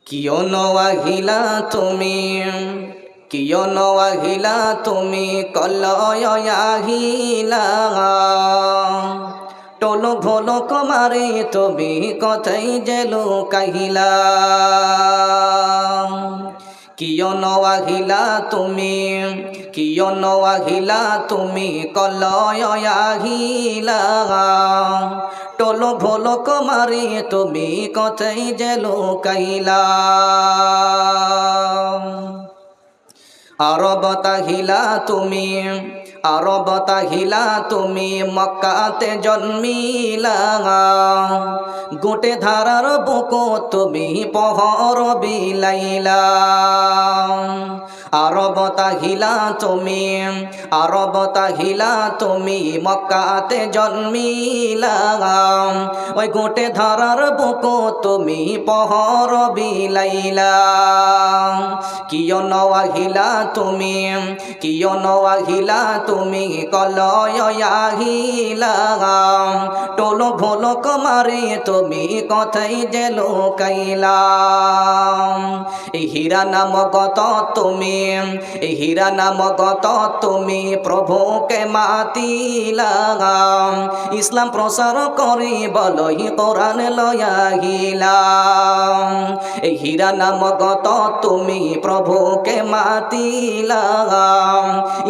কিয় নৱাহিলা তুমি, কিয় নৱাহিলা তুমি কলয় আহিলা। টলক ভলক মাৰি তুমি কথাই যে লুকাইলা। কিয় নৱাহিলা তুমি, কিয় নৱাহিলা তুমি কলয় আহিলা। টলক ভলক মাৰি তুমি কথাই যে লুকাইলা। আরবত আহিলা তুমি, আরবত আহিলা তুমি মক্কাতে জন্মিলা। গোটে ধারার বুকো তুমি পহর বিলাইলা। আরবত আহিলা তুমি, আরবত আহিলা তুমি মক্কাতে জন্মিলা। ওই গোটে ধারার বুকো তুমি পহর বিলাইলা। কিয় নৱাহিলা তুমি, কিয় নৱাহিলা তুমি কলয় আহিলা। টলক ভলক মাৰি তুমি কথাই যে লুকাইলা। এই হীরা নামগত তুমি, এই হীরা নামগত তুমি প্রভুকে মাতিলা। ইসলাম প্রচার করিবলৈ কোরআন লয় আহিলা। এই হীরা নামগত তুমি প্রভুকে মাতিলা।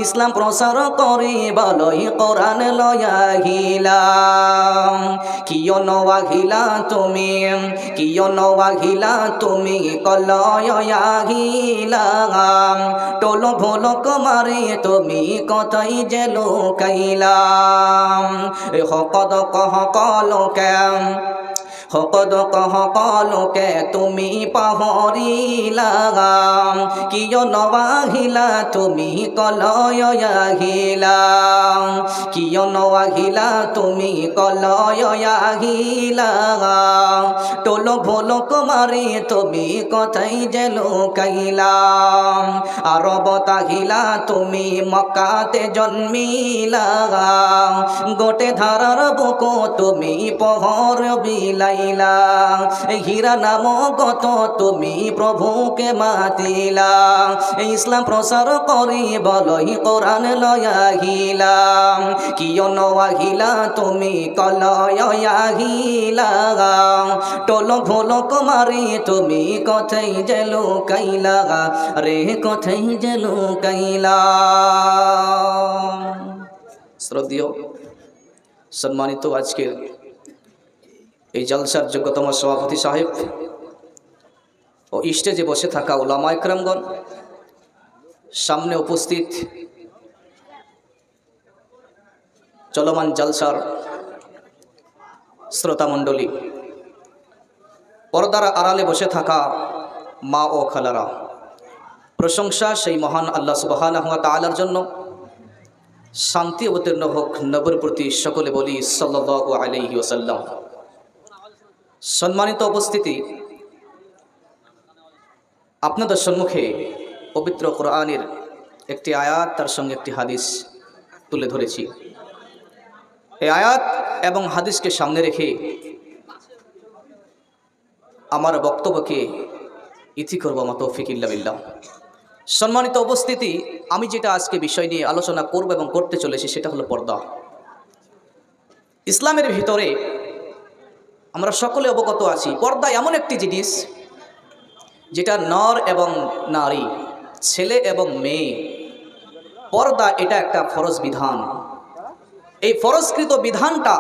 ইসলাম প্রচার করিবলৈ কোরআন লয় আহিলা। কিয় নৱাহিলা তুমি, কিয় নৱাহিলা তুমি কলয় আহিলা। টলক ভলক মাৰি তুমি কথাই যে লুকাইলা। সকলোকে সকলোকে তুমি পাহৰিলা। কিয় নৱাহিলা তুমি কলয় আহিলা। কিয় নৱাহিলা তুমি কলয় আহিলা। টলক ভলক মাৰি তুমি কথাই যে লুকাইলা। আরবত আহিলা তুমি মক্কাতে জন্মিলা। গোটে ধারার বুকো তুমি পহর বিলাইলা। হীরা নামগত তুমি প্রভুকে মাতিলা। ইসলাম প্রচার করিবলৈ কোরআন লয় আহিলা। কিয় নৱাহিলা তুমি কলয় আহিলা। টলক ভলক মাৰি তুমি কথাই যে লুকাইলা। রে কথাই যে লুকাইলা। শ্রদ্ধেয় সম্মানিত আজকের এই জলসার যোগ্যতম সভাপতি সাহেব ও স্টেজে বসে থাকা উলামা ইকরামগণ, সামনে উপস্থিত চলমান জলসার শ্রোতা মণ্ডলী, পর্দার আড়ালে বসে থাকা মা ও খালারা, প্রশংসা সেই মহান আল্লাহ সুবহানাহু ওয়া তাআলার জন্য। শান্তি অবতীর্ণ হোক নবীর প্রতি, সকলে বলি সাল্লাল্লাহু আলাইহি ওয়াসাল্লাম। সম্মানিত উপস্থিতি, আপনাদের সম্মুখে পবিত্র কোরআনের একটি আয়াত, তার সঙ্গে একটি হাদিস তুলে ধরেছি। এই আয়াত এবং হাদিসকে সামনে রেখে আমার বক্তব্যকে ইতি করব মা তৌফিক ইল্লা বিল্লাহ। সম্মানিত উপস্থিতি, আমি যেটা আজকে বিষয় নিয়ে আলোচনা করব এবং করতে চলেছি সেটা হলো পর্দা। ইসলামের ভিতরে আমরা সকলে অবগত আছি, পর্দা এমন একটি জিনিস যেটা নর এবং নারী, ছেলে এবং মেয়ে, পর্দা এটা একটা ফরজ বিধান। এই ফরজকৃত বিধানটা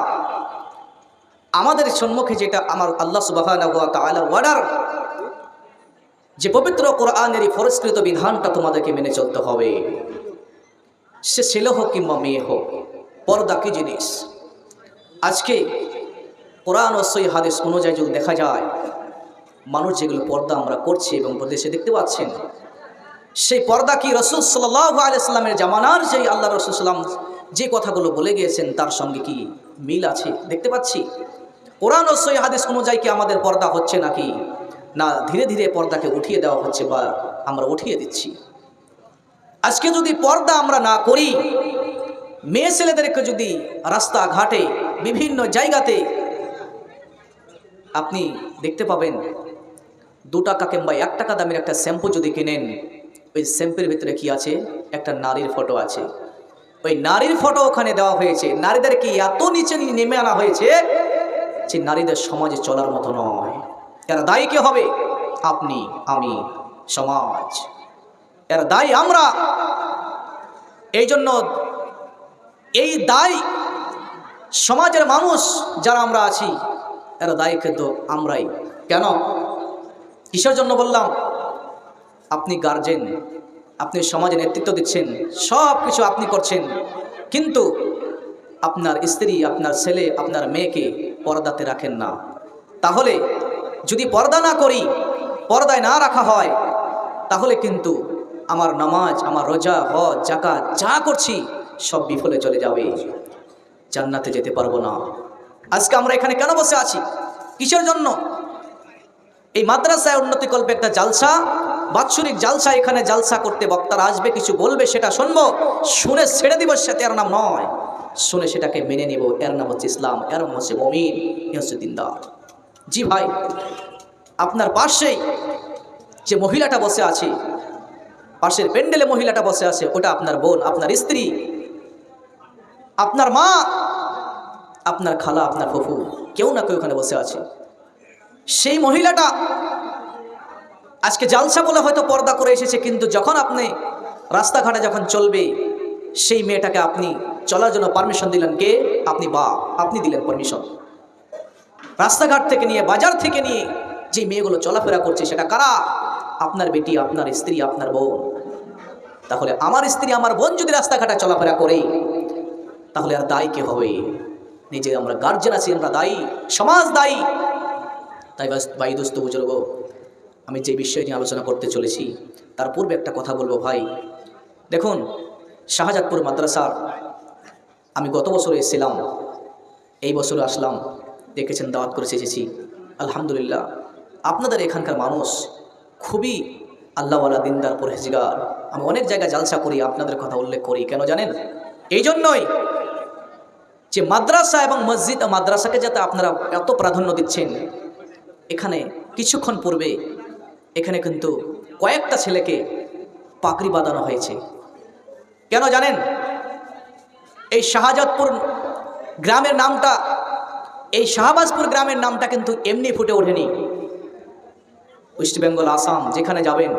আমাদের সম্মুখে যেটা আমার আল্লাহ সুবহানাহু ওয়া তাআলা ওয়ার্ডার, যে পবিত্র কোরআনের এই ফরজকৃত বিধানটা তোমাদেরকে মেনে চলতে হবে। সে ছেলে হোক কিংবা মেয়ে হোক, পর্দা কি জিনিস। আজকে কোরআন ও সহিহ হাদিস অনুযায়ী যদি দেখা যায়, মানুষ যেগুলো পর্দা আমরা করছি এবং প্রদেশে দেখতে পাচ্ছেন, সেই পর্দা কি রাসূল সাল্লাল্লাহু আলাইহি সাল্লামের জামানার যেই আল্লাহ রাসূল সাল্লাম যে কথাগুলো বলে গিয়েছেন তার সঙ্গে কি মিল আছে দেখতে পাচ্ছি? কোরআন ও সহিহ হাদিস অনুযায়ী কি আমাদের পর্দা হচ্ছে নাকি না ধীরে ধীরে পর্দাকে উঠিয়ে দেওয়া হচ্ছে বা আমরা উঠিয়ে দিচ্ছি? আজকে যদি পর্দা আমরা না করি, মেয়ে ছেলেদেরকে যদি রাস্তাঘাটে বিভিন্ন জায়গাতে আপনি দেখতে পাবেন 2 টাকা কিংবা 1 টাকা দামের একটা শ্যাম্পু যদি কিনেন, ওই শ্যাম্পুর ভিতরে কি আছে? একটা নারীর ফটো আছে। ওই নারীর ফটো ওখানে দেওয়া হয়েছে। নারীদেরকে এত নিচে নেমে আনা হয়েছে যে নারীদের সমাজে চলার মতো নয়। এরা দায়ী কে হবে? আপনি, আমি, সমাজ। এরা দায়ী আমরা। এই জন্য এই দায় সমাজের মানুষ যারা আমরা আছি, এরা দায়ী কিন্তু আমরাই। কেন? কিসের জন্য বললাম? আপনি গার্জেন, আপনি সমাজে নেতৃত্ব দিচ্ছেন, সব কিছু আপনি করছেন, কিন্তু আপনার স্ত্রী, আপনার ছেলে, আপনার মেয়েকে পর্দাতে রাখেন না। তাহলে যদি পর্দা না করি, পর্দায় না রাখা হয়, তাহলে কিন্তু আমার নামাজ, আমার রোজা, হজ, যাকাত যা করছি সব বিফলে চলে যাবে, জান্নাতে যেতে পারবো না। আজকে আমরা এখানে কেন বসে আছি? কিসের জন্য? এই মাদ্রাসায় উন্নতিকল্পে একটা জালসা, বাৎসরিক জালসা। এখানে জালসা করতে বক্তারা আসবে, কিছু বলবে, সেটা শুনবো, শুনে ছেড়ে দিব, সেটা এর নাম নয়। শুনে সেটাকে মেনে নিব, এর নাম হচ্ছে ইসলাম, এর নাম হচ্ছে মুমিন, এ হচ্ছে দিনদার। জি ভাই, আপনার পাশেই যে মহিলাটা বসে আছে, পাশের প্যান্ডেলে মহিলাটা বসে আছে, ওটা আপনার বোন, আপনার স্ত্রী, আপনার মা, আপনার খালা, আপনার ফুফু, কেউ না কেউ ওখানে বসে আছে। সেই মহিলাটা আজকে জালসা বলে হয়তো পর্দা করে এসেছে, কিন্তু যখন আপনি রাস্তাঘাটে যখন চলবে, সেই মেয়েটাকে আপনি চলার জন্য পারমিশন দিলেন কে? আপনি আপনি দিলেন পারমিশন। রাস্তাঘাট থেকে নিয়ে, বাজার থেকে নিয়ে যে মেয়েগুলো চলাফেরা করছে, সেটা কারা? আপনার বেটি, আপনার স্ত্রী, আপনার বোন। তাহলে আমার স্ত্রী, আমার বোন যদি রাস্তাঘাটে চলাফেরা করে, তাহলে আর দায়ী কে হবে? নিজে আমরা গার্জেন আছি, আমরা দায়ী, সমাজ দায়ী। তাই ভাই, দোস্ত, বুজুর্গ, আমি যে বিষয় নিয়ে আলোচনা করতে চলেছি তার পূর্বে একটা কথা বলবো ভাই। দেখুন, শাহজাদপুর মাদ্রাসার আমি গত বছর এসেছিলাম, এই বছরে আসলাম, দেখেছেন, দাওয়াত করে এসেছি। আলহামদুলিল্লাহ, আপনাদের এখানকার মানুষ খুবই আল্লাহওয়ালা, দিনদার, পরহেজগার। আমি অনেক জায়গায় জালসা করি, আপনাদের কথা উল্লেখ করি। কেন জানেন? এই জন্যই যে মাদ্রাসা এবং মসজিদ, মাদ্রাসাকে যাতে আপনারা এত প্রাধান্য দিচ্ছেন। এখানে কিছুক্ষণ পূর্বে এখানে কিন্তু কয়েকটা ছেলেকে পাগড়ি বাঁধানো হয়েছে। কেন জানেন? এই শাহজাদপুর গ্রামের নামটা, এই শাহবাজপুর গ্রামের নামটা কিন্তু এমনি ফুটে ওঠেনি। ওয়েস্ট বেঙ্গল, আসাম যেখানে যাবেন,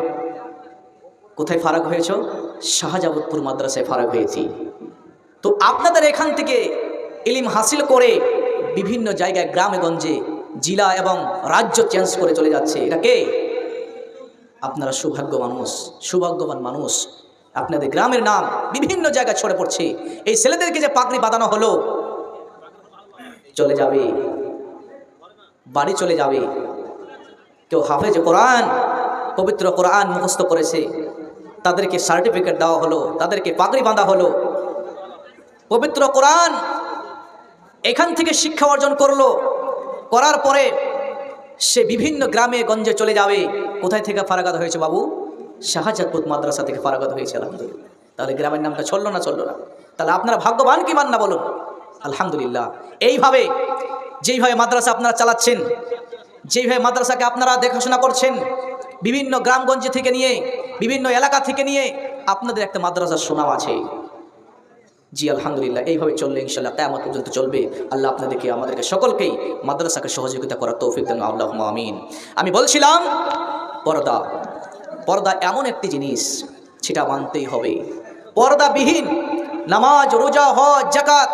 কোথায় ফারাক হয়েছ? শাহজাদপুর মাদ্রাসায় ফারাক হয়েছি। তো আপনাদের এখান থেকে ইলম হাসিল করে বিভিন্ন জায়গায়, গ্রামে গঞ্জে, জেলা এবং রাজ্য চেঞ্জ করে চলে যাচ্ছে। এটা কে? আপনারা সৌভাগ্যবান মানুষ। আপনাদের গ্রামের নাম বিভিন্ন জায়গায় ছড়ে পড়ছে। এই ছেলেদেরকে যে পাগড়ি বাঁধানো হলো, চলে যাবে, বাড়ি চলে যাবে। কেউ হাফেজ কোরআন, পবিত্র কোরআন মুখস্থ করেছে, তাদেরকে সার্টিফিকেট দেওয়া হলো, তাদেরকে পাগড়ি বাঁধা হলো। পবিত্র কোরআন এখান থেকে শিক্ষা অর্জন করলো, করার পরে সে বিভিন্ন গ্রামে গঞ্জে চলে যাবে। কোথায় থেকে ফারাগাত হয়েছে বাবু? শাহজাদপুর মাদ্রাসা থেকে ফারাগাত হয়েছে। আলহামদুলিল্লাহ। তাহলে গ্রামের নামটা চললো না? তাহলে আপনারা ভাগ্যবান কি মান না বলুন? আলহামদুলিল্লাহ। এইভাবে যেইভাবে মাদ্রাসা আপনারা চালাচ্ছেন, যেইভাবে মাদ্রাসাকে আপনারা দেখাশোনা করছেন, বিভিন্ন গ্রামগঞ্জ থেকে নিয়ে, বিভিন্ন এলাকা থেকে নিয়ে আপনাদের একটা মাদ্রাসার সুনাম আছে। জি আলহামদুলিল্লাহ। এইভাবে চললে ইনশাআল্লাহ কিয়ামত পর্যন্ত চলবে। আল্লাহ আপনাদেরকে, আমাদেরকে সকলকেই মাদ্রাসাকে সহযোগিতা করার তৌফিক দেন, আল্লাহুম্মা আমিন। আমি বলছিলাম, পর্দা এমন একটি জিনিস, সেটা মানতেই হবে। পর্দাবিহীন নামাজ, রোজা, হজ, যাকাত,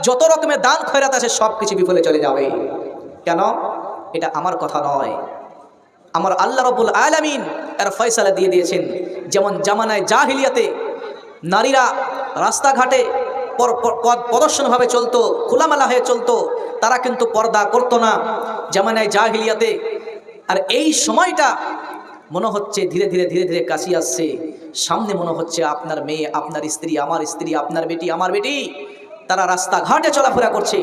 যত রকমের দান খয়রাত আছে, সব কিছু বিফলে চলে যাবে। কেন? এটা আমার কথা নয়, আমার আল্লাহ রাব্বুল আলামিন এর ফয়সালা দিয়ে দিয়েছেন। যেমন জামানায় জাহিলিয়াতে নারীরা রাস্তাঘাটে প্রদর্শনভাবে চলতো, খোলামেলা হয়ে চলতো, তারা কিন্তু পর্দা করতো না জামানায় জাহিলিয়াতে। আর এই সময়টা মনে হচ্ছে ধীরে ধীরে কাছে আসছে। সামনে মনে হচ্ছে আপনার মেয়ে, আপনার স্ত্রী, আমার স্ত্রী, আপনার বেটি, আমার বেটি, তারা রাস্তাঘাটে চলাফেরা করছে।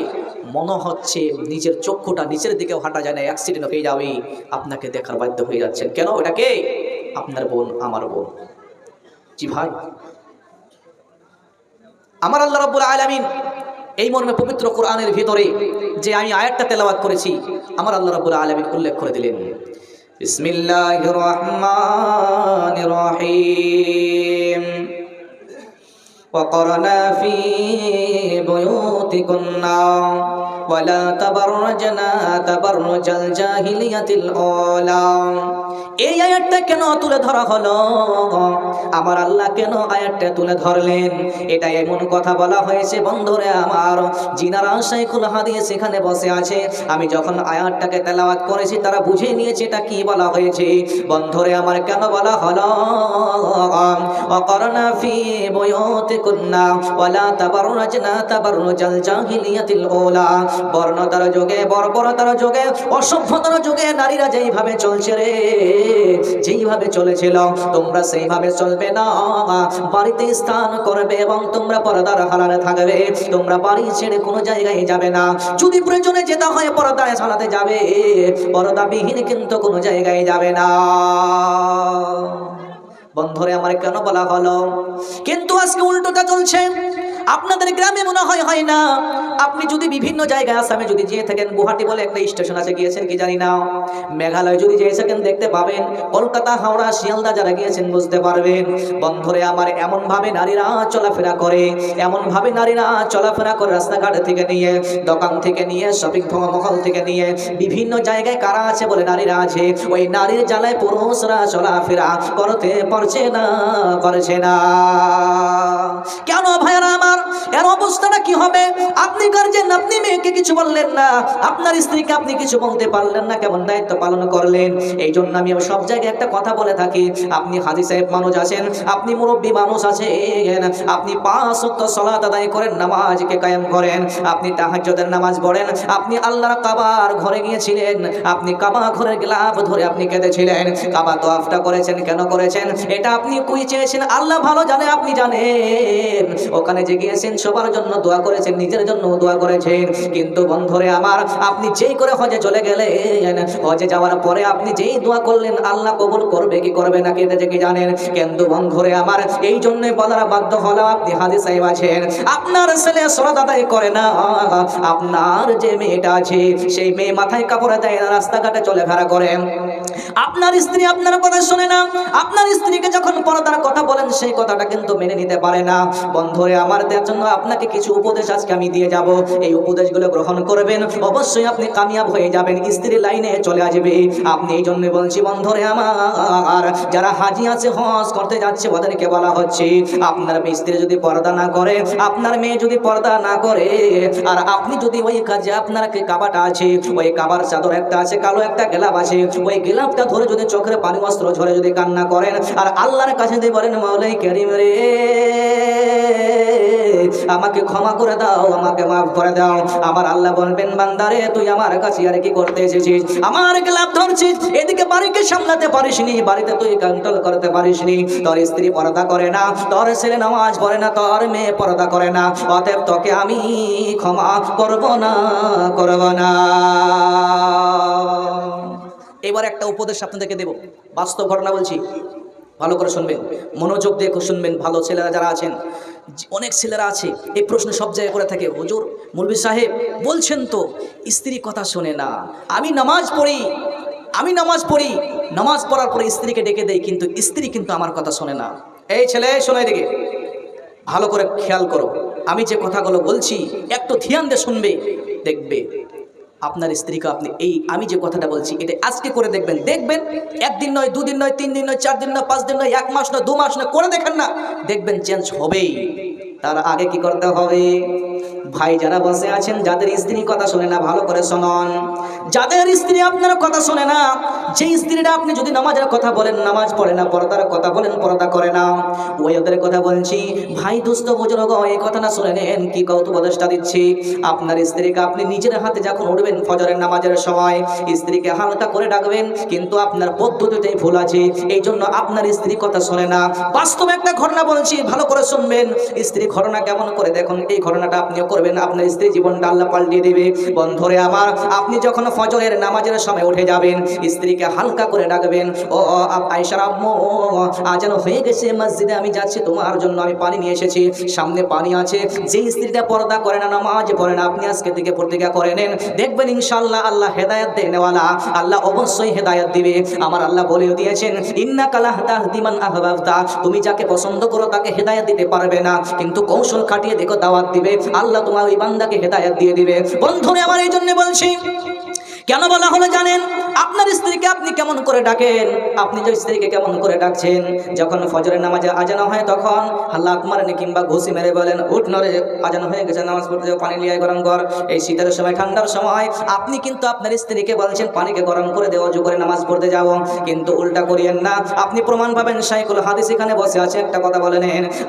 মনে হচ্ছে নিজের চক্ষুটা নিচের দিকেও হাঁটা যায় না, অ্যাক্সিডেন্ট হয়ে যাবে, আপনাকে দেখার বাধ্য হয়ে যাচ্ছেন। কেন? এটাকে আপনার বোন, আমার বোন। জি ভাই, আমার আল্লাহ রাব্বুল আলামিন এই মর্মে পবিত্র কোরআনের ভিতরে যে আমি আয়াতটা তেলাওয়াত করেছি, আমার আল্লাহ রাব্বুল আলামিন উল্লেখ করে দিলেন, বিসমিল্লাহির রহমানির রহিম। وقرنا في بيوتكنا ولا تبرجنا تبرج الجاهلية الأولى। এই আয়াতটা কেন তুলে ধরা হলো? আমার আল্লাহ কেন আয়াতটা তুলে ধরলেন? এটা এমন কথা বলা হয়েছে বন্ধুরে আমার, জিনারা শাইখুল হাদিস এখানে বসে আছে, আমি যখন আয়াতটাকে তেলাওয়াত করেছি তারা বুঝে নিয়েছে এটা কি বলা হয়েছে। বন্ধুরে আমার কেন বলা হলো ওয়াকরনা ফি বুয়ুতিকুন্না ওয়ালা তাবাররাজনা তাবাররুজাল জাহিলিয়াতিল উলা। বর্ণতার যুগে, বর্বরতার যুগে, অসভ্যতার যুগে নারীরা যেইভাবে চলছে রে, যেইভাবে চলেছিল তোমরা সেইভাবে চলবে না। বাড়িতে স্থান করবে এবং তোমরা পর্দার আড়ালে থাকবে। তোমরা বাড়ি ছেড়ে কোনো জায়গায় যাবে না। যদি প্রয়োজনে যেতে হয় পর্দায় চালাতে যাবে, পর্দাবিহীন কিন্তু কোনো জায়গায় যাবে না। বন্ধুরে আমার কেন বলা হলো? কিন্তু আজকে উল্টোটা চলছে। আপনাদের গ্রামে মনে হয় না, আপনি যদি বিভিন্ন জায়গায় আসামে যদি যেয়ে থাকেন, গুয়াহাটি বলে একটা স্টেশন আছে, গিয়েছেন কি জানি না, মেঘালয় যদি যেয়ে থাকেন দেখতে পাবেন, কলকাতা, হাওড়া, শিয়ালদা যারা গিয়েছেন বুঝতে পারবেন। বন্ধুরে আমার এমন ভাবে নারীরা চলাফেরা করে, এমন ভাবে নারীরা চলাফেরা করে, রাস্তাঘাট থেকে নিয়ে, দোকান থেকে নিয়ে, শপিং মহল থেকে নিয়ে বিভিন্ন জায়গায় কারা আছে বলে নারীরা আছে। ওই নারীর জ্বালায় পুরুষরা চলাফেরা করতে পারছে না। কেন ভাইরা আমার? এর অবস্থাটা কি হবে? আপনি গার্জেন, আপনি মেয়েকে কিছু বললেন না, আপনার স্ত্রীকে আপনি কিছু বলতে পারলেন না, কেমন দায়িত্ব পালন করলেন? এই জন্য আমি সব জায়গায় একটা কথা বলে থাকি, আপনি হাজী সাহেব মানুষ আছেন, আপনি মুরব্বী মানুষ আছেন, আপনি 5 ওয়াক্ত সালাত আদায় করেন, নামাজকে কায়েম করেন, আপনি তাহাজ্জুদের নামাজ পড়েন, আপনি আল্লাহর কাবার ঘরে গিয়েছিলেন, আপনি কাবা ঘরের গিলাফ ধরে আপনি কেঁদেছিলেন, কাবা তোয়াফটা করেছেন, কেন করেছেন? এটা আপনি কই চেয়েছেন আল্লাহ ভালো জানে, আপনি জানেন। ওখানে যে গিয়েছেন সবার জন্য দোয়া করেছেন, নিজের জন্য দোয়া করেছেন। কিন্তু বন্ধুরে আমার, আপনি যেই করে হজে চলে গেলেন, হজে যাওয়ার পরে আপনি যেই দোয়া করলেন, আল্লাহ কবুল করবে কি করবে না এটা যে কি জানেন? কিন্তু বন্ধুরে আমার, এই জন্য বলার বাধ্য হলো, আপনি হাজী সাহেব আছেন, আপনার ছেলে সালাত আদায় করে না, আপনার যে মেয়েটা আছে সেই মেয়ে মাথায় কাপড় দেয় না, রাস্তাঘাটে চলাফেরা করে, আপনার স্ত্রী আপনার কথা শুনে না, আপনার স্ত্রীকে যখন পর্দার কথা বলেন সেই কথাটা কিন্তু মেনে নিতে পারে না। বন্ধুরে আমার, তার জন্য আপনাকে কিছু উপদেশ আজকে আমি দিয়ে যাব, এই উপদেশগুলো গ্রহণ করবেন, অবশ্যই আপনি কামিয়াব হয়ে যাবেন, স্ত্রী লাইনে চলে আসবে। আপনি এই জন্য বলছি বন্ধুরে আমার, যারা হাজি আছে, হজ করতে যাচ্ছে, ওদেরকে বলা হচ্ছে, আপনার স্ত্রী যদি পর্দা না করে, আপনার মেয়ে যদি পর্দা না করে, আর আপনি যদি ওই কাজে, আপনার কাবাটা আছে, ওই কাবার চাদর একটা আছে, কালো একটা গেলাপ আছে, ওই গেলাপটা ধরে যদি চোখের পানি অস্ত্র ঝরে যদি কান্না করেন, আর আল্লাহর কাছে যদি বলেন, মাওলাই কারীম রে, আমাকে ক্ষমা করে দাও, আমাকে মাফ করে দাও, আমার আল্লাহ বলবেন, বান্দারে তুই আমার কাছে আর কি করতে এসেছিস? আমার গেলাপ ধরছিস, এদিকে বাড়িকে সামলাতে পারিসনি, বাড়িতে তুই কন্ট্রোল করতে পারিসনি, তোর স্ত্রী পর্দা করে না, তোর ছেলে নামাজ পড়ে না, তোর মেয়ে পর্দা করে না, অতএব তোকে আমি ক্ষমা করব না। এবার একটা উপদেশ আপনাদেরকে দেব, বাস্তব ঘটনা বলছি, ভালো করে শুনবেন, মনোযোগ দিয়ে শুনবেন। ভালো ছেলেরা যারা আছেন, অনেক ছেলেরা আছে এই প্রশ্ন সব জায়গায় করে থাকে, হুজুর মৌলভী সাহেব বলছেন তো স্ত্রী কথা শোনে না, আমি নামাজ পড়ি, নামাজ পড়ার পরে স্ত্রীকে ডেকে দেই, কিন্তু স্ত্রী কিন্তু আমার কথা শোনে না। এই ছেলে শোনো, এদিকে ভালো করে খেয়াল করো, আমি যে কথাগুলো বলছি একটু ধ্যান দিয়ে শুনবে, দেখবে আপনার স্ত্রীকে আপনি আমি যে কথাটা বলছি এটা আজকে করে দেখবেন, একদিন নয়, 2 দিন নয়, 3 দিন নয়, 4 দিন নয়, 5 দিন নয়, 1 মাস নয়, 2 মাস নয়, করে দেখেন না, দেখবেন চেঞ্জ হবেই। তার আগে কি করতে হবে? ভাই যারা বসে আছেন, যাদের স্ত্রী কথা শোনে না, ভালো করে শুনুন, যাদের স্ত্রী আপনার কথা শোনে না, যে স্ত্রীরা আপনি যদি নামাজের কথা বলেন নামাজ পড়ে না, পর্দার কথা বলেন পর্দা করে না, ওই ওদের কথা বলছি। ভাই দোস্ত বুজুর্গ, এই কথাটা শুনে নেন, কি কত উপদেশটা দিচ্ছি। আপনার স্ত্রীকে আপনি নিজের হাতে যখন উঠবেন ফজরের নামাজের সময়, স্ত্রীকে হালকা করে ডাকবেন, কিন্তু আপনার পদ্ধতিটাই ভুল আছে, এই জন্য আপনার স্ত্রী কথা শোনে না। বাস্তব একটা ঘটনা বলছি, ভালো করে শুনবেন। স্ত্রী ঘটনা কেমন করে দেখুন, এই ঘটনাটা আপনিও করবেন। করবেন, আপনার স্ত্রী জীবনটা আল্লাহ পাল্টিয়ে দেবে। বন্ধুরে আমার, আপনি যখন ফজরের নামাজের সময় উঠে যাবেন, স্ত্রীকে হালকা করে ডাকবেন, ও আয়েশার আম্মু, আজান হয়ে গেছে, মসজিদে আমি যাচ্ছি, তোমার জন্য আমি পানি নিয়ে এসেছি, সামনে পানি আছে। যে স্ত্রীটা পর্দা করে না, নামাজ পড়ে না, আপনি আজকে থেকে প্রতিজ্ঞা করে নেন, দেখবেন ইনশাআল্লাহ আল্লাহ হেদায়েত দেনেওয়ালা, আল্লাহ অবশ্যই হেদায়েত দিবে। আমার আল্লাহ বলে দিয়েছেন, ইন্নাকা লা তাহদি মান আহবাবতা, তুমি যাকে পছন্দ করো তাকে হেদায়েত দিতে পারবে না, কিন্তু কৌশল খাটিয়ে দেখো দাওয়াত দিবে, আল্লাহ তোমার ওই বান্দাকে হেদায়েত দিয়ে দিবে। বন্ধুরে আমার, এই জন্য বলছি, কেন বলা হলো জানেন? আপনার স্ত্রীকে আপনি কেমন করে ডাকেন? আপনি যে স্ত্রীকে কেমন করে ডাকছেন, যখন ফজরের নামাজে আজান হয় তখন হাল্লা মারেন কিংবা ঘুষি মেরে বলেন, উঠ নরে, আজান হয়ে গেছে, নামাজ পড়তে যাও, পানি নিয়ে গরম কর। এই শীতের সময়, ঠান্ডার সময় আপনি কিন্তু আপনার স্ত্রীকে বলছেন পানিকে গরম করে দেওয়া, অজু করে নামাজ পড়তে যাও, কিন্তু উল্টা করিয়েন না। আপনি প্রমাণ পাবেন, শাইখুল হাদিস এখানে বসে আছে, একটা কথা বলেন,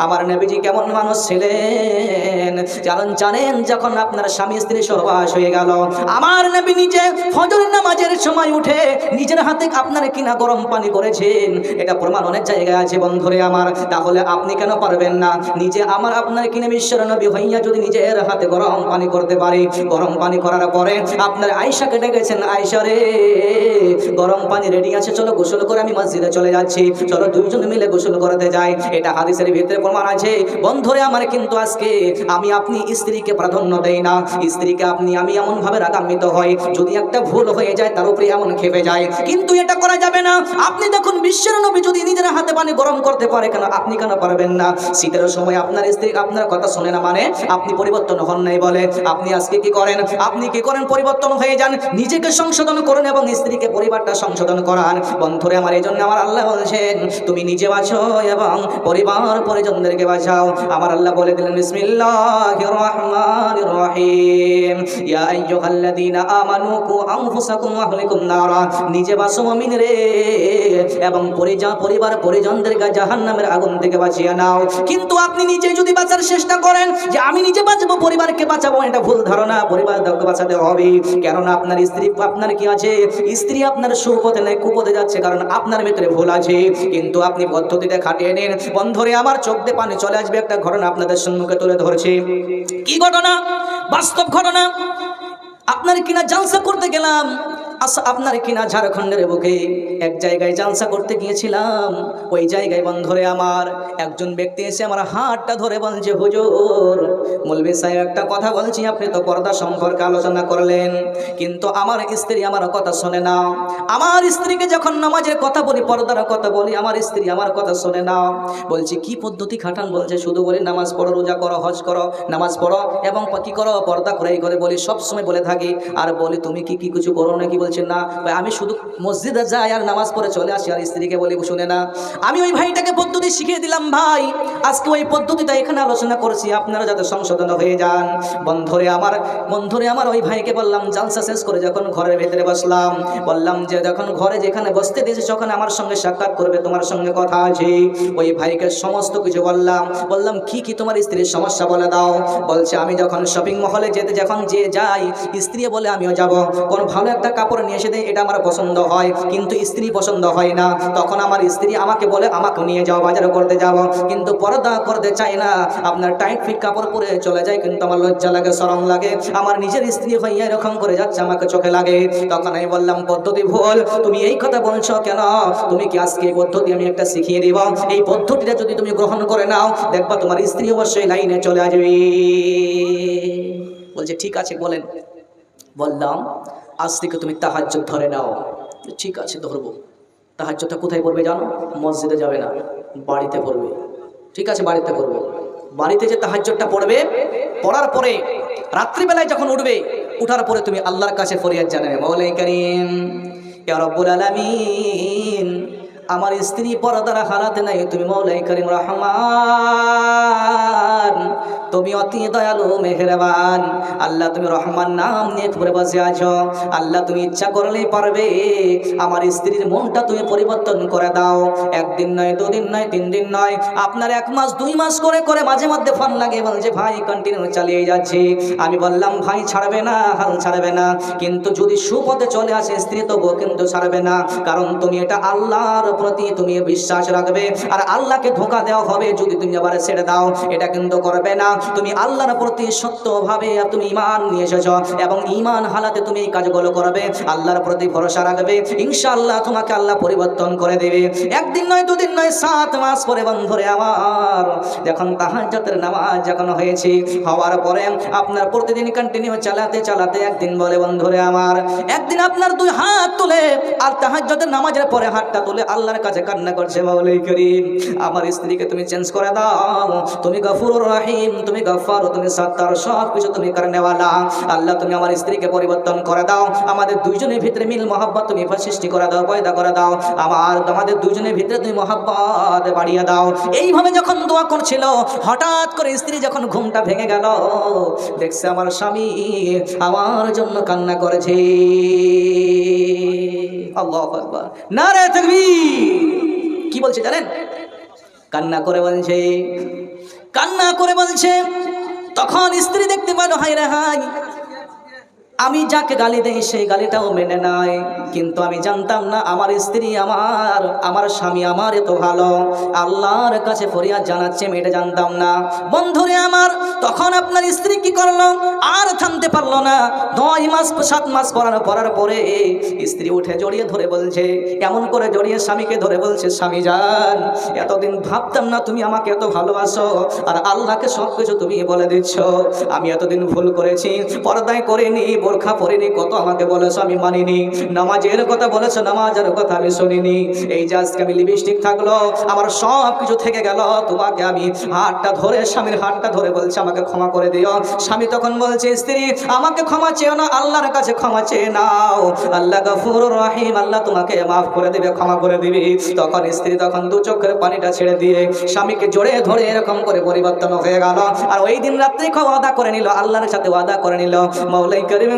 আমার নবীজি কেমন মানুষ ছিলেন। কারণ জানেন, যখন আপনার স্বামী স্ত্রী সহবাস হয়ে গেল, আমার নবী নিজে ফজরের নামাজের সময় উঠে নিজের হাতে আপনার কিনা গরম পানি করেছেন, এটা প্রমাণ অনেক জায়গায় আছে। বন্ধুরে আমার, তাহলে আপনি কেন পারবেন না? নিজে আমার আপনার কিনে বিশ্বের নবী হইয়া যদি নিজের হাতে গরম পানি করতে পারি, গরম পানি করার পরে আপনার আয়েশাকে ডেকেছেন, আয়েশা রে, গরম পানি রেডি আছে, চলো গোসল করে আমি মসজিদে চলে যাচ্ছি, চলো দুইজন মিলে গোসল করতে যাই। এটা হাদিসের ভিতরে প্রমাণ আছে। বন্ধুরে আমার, কিন্তু আজকে আমি আপনি স্ত্রীকে প্রাধান্য দেই না, স্ত্রীকে আমি এমন ভাবে রাগান্বিত হই, যদি একটা ভুল হয়ে যায় তার উপরে এমন খেপে যায়, কিন্তু এটা করা যাবে না। আপনি দেখুন, বিশ্বের নবী যদি নিজের হাতে পানি গরম করতে পারে, কেন আপনি কেন পারবেন না? শীতের সময় আপনার স্ত্রী আপনার কথা শুনে না, মানে আপনি পরিবর্তন হন নাই বলে আপনি আজকে কি করেন? আপনি কি করেন? পরিবর্তন হয়ে যান, নিজেকে সংশোধন করুন এবং স্ত্রীকে পরিবারটা সংশোধন করান। বন্ধুরে আমার, এই জন্য আমার আল্লাহ বলছেন, তুমি নিজে বাঁচো এবং পরিবার পরিজনদেরকে বাঁচাও। আমার আল্লাহ বলে দিলেন, বিসমিল্লাহির রহমানির রহিম, ইয়া আইয়ুহাল্লাযীনা আমানু কু আনফুসাকুম ওয়া আহলিকুম নারা, নিজে বাঁচো মুমিন রে, এবং পরিবার পরিজনদেরকে জাহান্নামের আগুন থেকে বাঁচিয়ে নাও। কিন্তু আপনি নিজে যদি বাঁচার চেষ্টা করেন যে আমি নিজে বাঁচবো, পরিবারকে বাঁচাবো, এটা ভুল ধারণা। পরিবারকে বাঁচাতে হবে, কেননা আপনার স্ত্রী, আপনার কি আছে, স্ত্রী আপনার সুপথে নেই, কুপথে যাচ্ছে, কারণ আপনার ভিতরে ভুল আছে। কিন্তু আপনি পদ্ধতিতে খাটিয়ে নিন। বন্ধুরে আমার, চোখ দিয়ে পানি চলে আসবে। একটা ঘটনা আপনাদের সম্মুখে তুলে ধরছি। কি ঘটনা? বাস্তব ঘটনা। আপনার কিনা জালসা করতে গেলাম, আপনার কিনা ঝাড়খণ্ডের বুকে এক জায়গায় জালসা করতে গিয়েছিলাম। ওই জায়গায় বন্ধুরে আমার একজন ব্যক্তি এসে আমার হাতটা ধরে বলছে, হুজুর, মৌলভী সাহেব একটা কথা বলছি, আপনি তো পর্দা সম্পর্কে আলোচনা করলেন, কিন্তু আমার স্ত্রী আমার কথা শোনে না। আমার স্ত্রীকে যখন নামাজের কথা বলি, পর্দার কথা বলি, আমার স্ত্রী আমার কথা শোনে না। বলছি কি পদ্ধতি খাটান? বলছে শুধু বলি নামাজ পড়ো, রোজা করো, হজ করো, নামাজ পড়ো এবং কি করো, পর্দা করে, এই করে বলি, সবসময় বলে থাকি। আর বলি তুমি কি কিছু করো নাকি? বলছে না, আমি শুধু মসজিদে যাই আর নামাজ পড়ে চলে আসি, আর স্ত্রীকে বলি শুনে না। আমি ওই ভাইটাকে পদ্ধতি শিখিয়ে দিলাম। ভাই, আজকে ওই পদ্ধতিটা এখানে আলোচনা করছি, আপনারা যাতে সংশোধন হয়ে যান। বন্ধুরে আমার ওই ভাইকে বললাম, জালসা শেষ করে যখন ঘরের ভেতরে বসলাম, বললাম যে যখন ঘরে যেখানে বসতে দিয়েছে, যখন আমার সঙ্গে সাক্ষাৎ করবে, তোমার সঙ্গে কথা আছে। ওই ভাইকে সমস্ত কিছু বললাম কি তোমার স্ত্রীর সমস্যা বলে দাও। বলছে আমি যখন শপিং মহলে যখন যাই, স্ত্রী বলে আমিও যাব, কোন ভালো একটা কাপড় নিয়ে এসে দেয়, এটা আমার পছন্দ হয়, কিন্তু স্ত্রী পছন্দ হয় না। তখন আমার স্ত্রী আমাকে বলে আমাকে নিয়ে যাও, বাজার করতে যাব, কিন্তু পর্দা করতে চাই না, আপনার টাইট ফিট কাপড় পরে চলে যায়, কিন্তু আমার লজ্জা লাগে, শরম লাগে, আমার নিজের স্ত্রী হইয়া এরকম করে যাচ্ছে, আমাকে চোখে লাগে। তখন আমি বললাম, পদ্ধতি ভুল, তুমি এই কথা বলছো কেন? তুমি কি আজকে এই পদ্ধতি আমি একটা শিখিয়ে দিব, এই পদ্ধতিটা যদি তুমি গ্রহণ করে নাও, দেখবা তোমার স্ত্রী অবশ্যই লাইনে চলে আসবে। বলছে ঠিক আছে, বলেন। বললাম আজ থেকে তুমি তাহাজ্জুদ ধরে নাও। ঠিক আছে, ধরবো। তাহাজ্জুদটা কোথায় পড়বে জানো? মসজিদে যাবে না, বাড়িতে পড়বে। ঠিক আছে, বাড়িতে করবো। বাড়িতে যে তাহাজ্জুদটা পড়বে, পড়ার পরে রাত্রিবেলায় যখন উঠবে, উঠার পরে তুমি আল্লাহর কাছে ফরিয়াদ জানাবে, মাওলাই কারীম, ইয়া রব্বুল আলামিন, আমার স্ত্রী পর্দার হালাতে নাই, তুমি মাওলাই কারীম রহমান, তুমি অতি দয়ালু মেহেরবান। আল্লাহ তুমি রহমান নাম নিয়ে ঘুরে বসে আছো। আল্লাহ তুমি ইচ্ছা করলেই পারবে আমার স্ত্রীর মনটা তুমি পরিবর্তন করে দাও। একদিন নয়, দুদিন নয়, 3 দিন নয়, আপনার 1 মাস 2 মাস করে মাঝে মধ্যে ফোন লাগে, বলছে ভাই কন্টিনিউ চালিয়ে যাচ্ছি। আমি বললাম ভাই ছাড়বে না, হাল ছাড়বে না, কিন্তু যদি সুপথে চলে আসে স্ত্রী, তবুও কিন্তু ছাড়বে না, কারণ তুমি এটা আল্লাহর প্রতি তুমি বিশ্বাস রাখবে, আর আল্লাহকে ধোঁকা দেওয়া হবে যদি তুমি আবার ছেড়ে দাও। এটা কিন্তু করবে না। তুমি আল্লাহর প্রতি সত্যভাবে তুমি ঈমান নিয়ে এসেছো এবং ঈমান হালাতে তুমি এই কাজগুলো করবে, আল্লাহর প্রতি ভরসা রাখবে, ইনশাআল্লাহ তোমাকে আল্লাহ পরিবর্তন করে দেবে। একদিন নয়, দুদিন নয়, 7 মাস পরে বন্ধুরে আমার যখন তাহাজ্জুদের নামাজ যখন হয়েছে, হওয়ার পরে আপনার প্রতিদিন কন্টিনিউ চালাতে চালাতে একদিন বলে বন্ধুরে আমার, একদিন আপনার 2 হাত তুলে আর তাহাজ্জুদের নামাজের পরে হাতটা তুলে আল্লাহর কাছে কান্না করছে, মাওলাই করিম আমার স্ত্রীকে তুমি চেঞ্জ করে দাও, তুমি গফুরুর রহিম, তুমি গফফার, তুমি সত্তার, সব কিছু তুমি করনেওয়ালা। আল্লাহ তুমি আমার স্ত্রীকে পরিবর্তন করে দাও, আমাদের দুইজনের ভিতরে মিল মহব্বত তুমি সৃষ্টি করে দাও, পয়দা করে দাও, আমাদের দুইজনের ভিতরে তুমি মহব্বত বাড়িয়ে দাও। এইভাবে যখন দোয়া করছিল, হঠাৎ করে স্ত্রী যখন ঘুমটা ভেঙে গেল, দেখছে আমার স্বামী আমার জন্য কান্না করেছে। আল্লাহু আকবার, নারে তাকবীর। কি বলছে জানেন? কান্না করে বলছে। তখন স্ত্রী দেখতে পেল, হাই রে হাই, আমি যাকে গালি দেই সেই গালিটাও মেনে নেয়, কিন্তু আমি জানতাম না আমার স্ত্রী আমার স্বামী আমার এত ভালো, আল্লাহর কাছে ফরিয়াদ জানাচ্ছে, আমি এটা জানতাম না। বন্ধুরে আমার, তখন আপনার স্ত্রী কি করলো, আর থামতে পারলো না। 9 মাস 7 মাস পরার পরে স্ত্রী উঠে জড়িয়ে ধরে বলছে, এমন করে জড়িয়ে স্বামীকে ধরে বলছে, স্বামী জান, এতদিন ভাবতাম না তুমি আমাকে এত ভালোবাসো, আর আল্লাহকে সব কিছু তুমি বলে দিচ্ছ। আমি এতদিন ভুল করেছি, পর্দায় করিনি, বোরখা পরিনি, কত আমাকে বলেছো আমি মানিনি, নামাজের কথা বলেছো, নামাজের কথা আমি শুনিনি। এই যে আজকে আমি লিপস্টিক থাকলো, আমার সব কিছু থেকে গেল, তোমাকে আমি হাতটা ধরে, স্বামীর হাতটা ধরে বলছে আমাকে ক্ষমা করে দিও। স্বামী তখন বলছে, স্ত্রী আমাকে ক্ষমা চেও না, আল্লাহর কাছে ক্ষমা চেয়ে নাও, আল্লাহ গফুরুর রহিম, আল্লাহ তোমাকে মাফ করে দিবে, ক্ষমা করে দিবে। তখন স্ত্রী তখন 2 চোখের পানিটা ছেড়ে দিয়ে স্বামীকে জড়ে ধরে এরকম করে পরিবর্তন হয়ে গেল। আর ওই দিন রাত্রে ওয়াদা করে নিল, আল্লাহর সাথে ওয়াদা করে নিল, মাওলাই করিম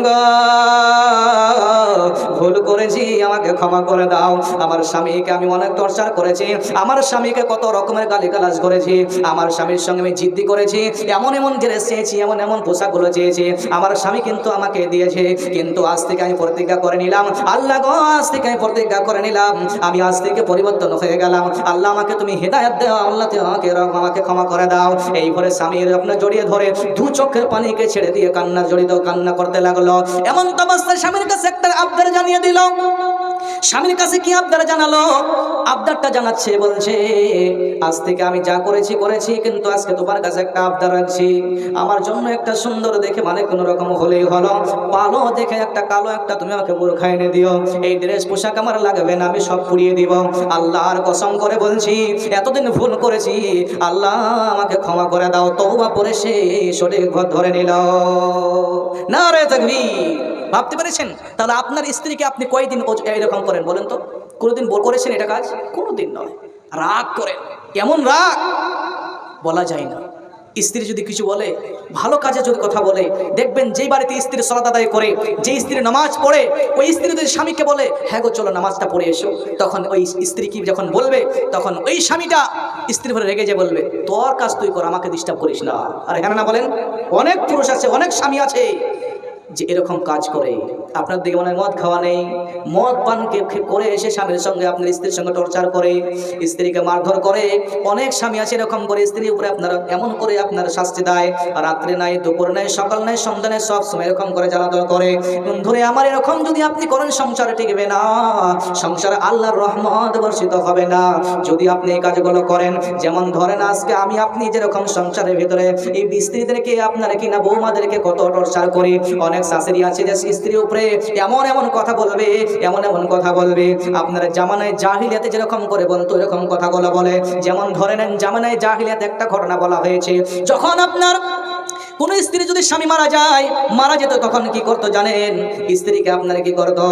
ভুল করেছি, আমাকে ক্ষমা করে দাও। আমার স্বামীকে আমি অনেক টর্চার করেছি, আমার স্বামীকে কত রকমের গালিগালাজ করেছি, আমার স্বামীর সঙ্গে আমি জিদ্দি করেছি, এমন ড্রেস চেয়েছি, এমন পোশাকগুলো চেয়েছি, আমার স্বামী কিন্তু আমাকে দিয়েছে। কিন্তু আজ থেকে আমি প্রতিজ্ঞা করে নিলাম, আল্লাহ গো, আজ থেকে আমি প্রতিজ্ঞা করে নিলাম, আমি আজ থেকে পরিবর্তন হয়ে গেলাম, আল্লাহ আমাকে তুমি হেদায়েত দাও, আল্লাহ আমাকে ক্ষমা করে দাও। এই ভরে স্বামীর আপনার জড়িয়ে ধরে 2 চোখের পানিকে ছেড়ে দিয়ে কান্না করতে লাগলো। এমন তো অবস্থায় স্বামীর কাছে একটা আবদার জানিয়ে দিল। স্বামীর কাছে কি আবদার জানালো? আবদারটা জানাচ্ছে, বলছে, আজ থেকে আমি যা করেছি, কিন্তু আজকে তোমার কাছে একটা আবদার রাখছি, আমার জন্য একটা সুন্দর দেখে, মানে কোনো রকম হলেই হলো, ভালো দেখে একটা কালো একটা তুমি আমাকে বোরখা এনে দিও। এই ড্রেস পোশাক আমার লাগবে না, আমি সব পুড়িয়ে দিব। আল্লাহর কসম করে বলছি, এতদিন ভুল করেছি, আল্লাহ আমাকে ক্ষমা করে দাও। তওবা পরে সে সঠিক ঘর ধরে নিল। নারে তাকবীর। ভাবতে পেরেছেন? তাহলে আপনার স্ত্রীকে আপনি কয়দিন এরকম করেন বলেন তো? কোনোদিন করেছেন এটা কাজ? কোনোদিন নয়। রাগ করেন, কেমন রাগ বলা যায় না। স্ত্রী যদি কিছু বলে, ভালো কাজে যদি কথা বলে, দেখবেন যেই বাড়িতে স্ত্রী সালাত আদায় করে, যে স্ত্রী নামাজ পড়ে, ওই স্ত্রী যদি স্বামীকে বলে, হ্যাঁ গো চলো নামাজটা পড়ে এসো, তখন ওই স্ত্রী কি যখন বলবে, তখন ওই স্বামীটা স্ত্রী ভরে রেগে যে বলবে, তোর কাজ তুই কর, আমাকে ডিস্টার্ব করিস না। আর এখানে না বলেন, অনেক পুরুষ আছে, অনেক স্বামী আছে যে এরকম কাজ করে। আপনার দিকে মনে মদ খাওয়া নেই, মদ পানকে করে এসে স্বামীর সঙ্গে, আপনার স্ত্রীর সঙ্গে টর্চার করে, স্ত্রীকে মারধর করে। অনেক স্বামী আছে এরকম করে, স্ত্রীর উপরে আপনারা এমন করে আপনার শাস্তি দেয়, রাত্রে নাই, দুপুর নাই, সকাল নাই, সন্ধ্যা নাই, সব সময় এরকম করে জ্বালাতন করে। ধরে আমার এরকম যদি আপনি করেন, সংসারে টিকবে না, সংসারে আল্লাহর রহমত বর্ষিত হবে না। যদি আপনি এই কাজগুলো করেন, যেমন ধরেন আজকে আমি আপনি যেরকম সংসারের ভিতরে এই স্ত্রীদেরকে, আপনারা কিনা বৌমাদেরকে কত টর্চার করি। অনেক শাশুড়ি আছে যে স্ত্রীর উপরে এমন কথা বলবে, এমন কথা বলবে, আপনারা জামানায় জাহিলিয়াতে যেরকম করে বলতো এরকম কথাগুলো বলে। যেমন ধরে নেন, জামানায় জাহিলিয়াতে একটা ঘটনা বলা হয়েছে, যখন আপনার কোন স্ত্রী যদি স্বামী মারা যেত, তখন কি করতো জানেন? স্ত্রীকে আপনারা কি করতো,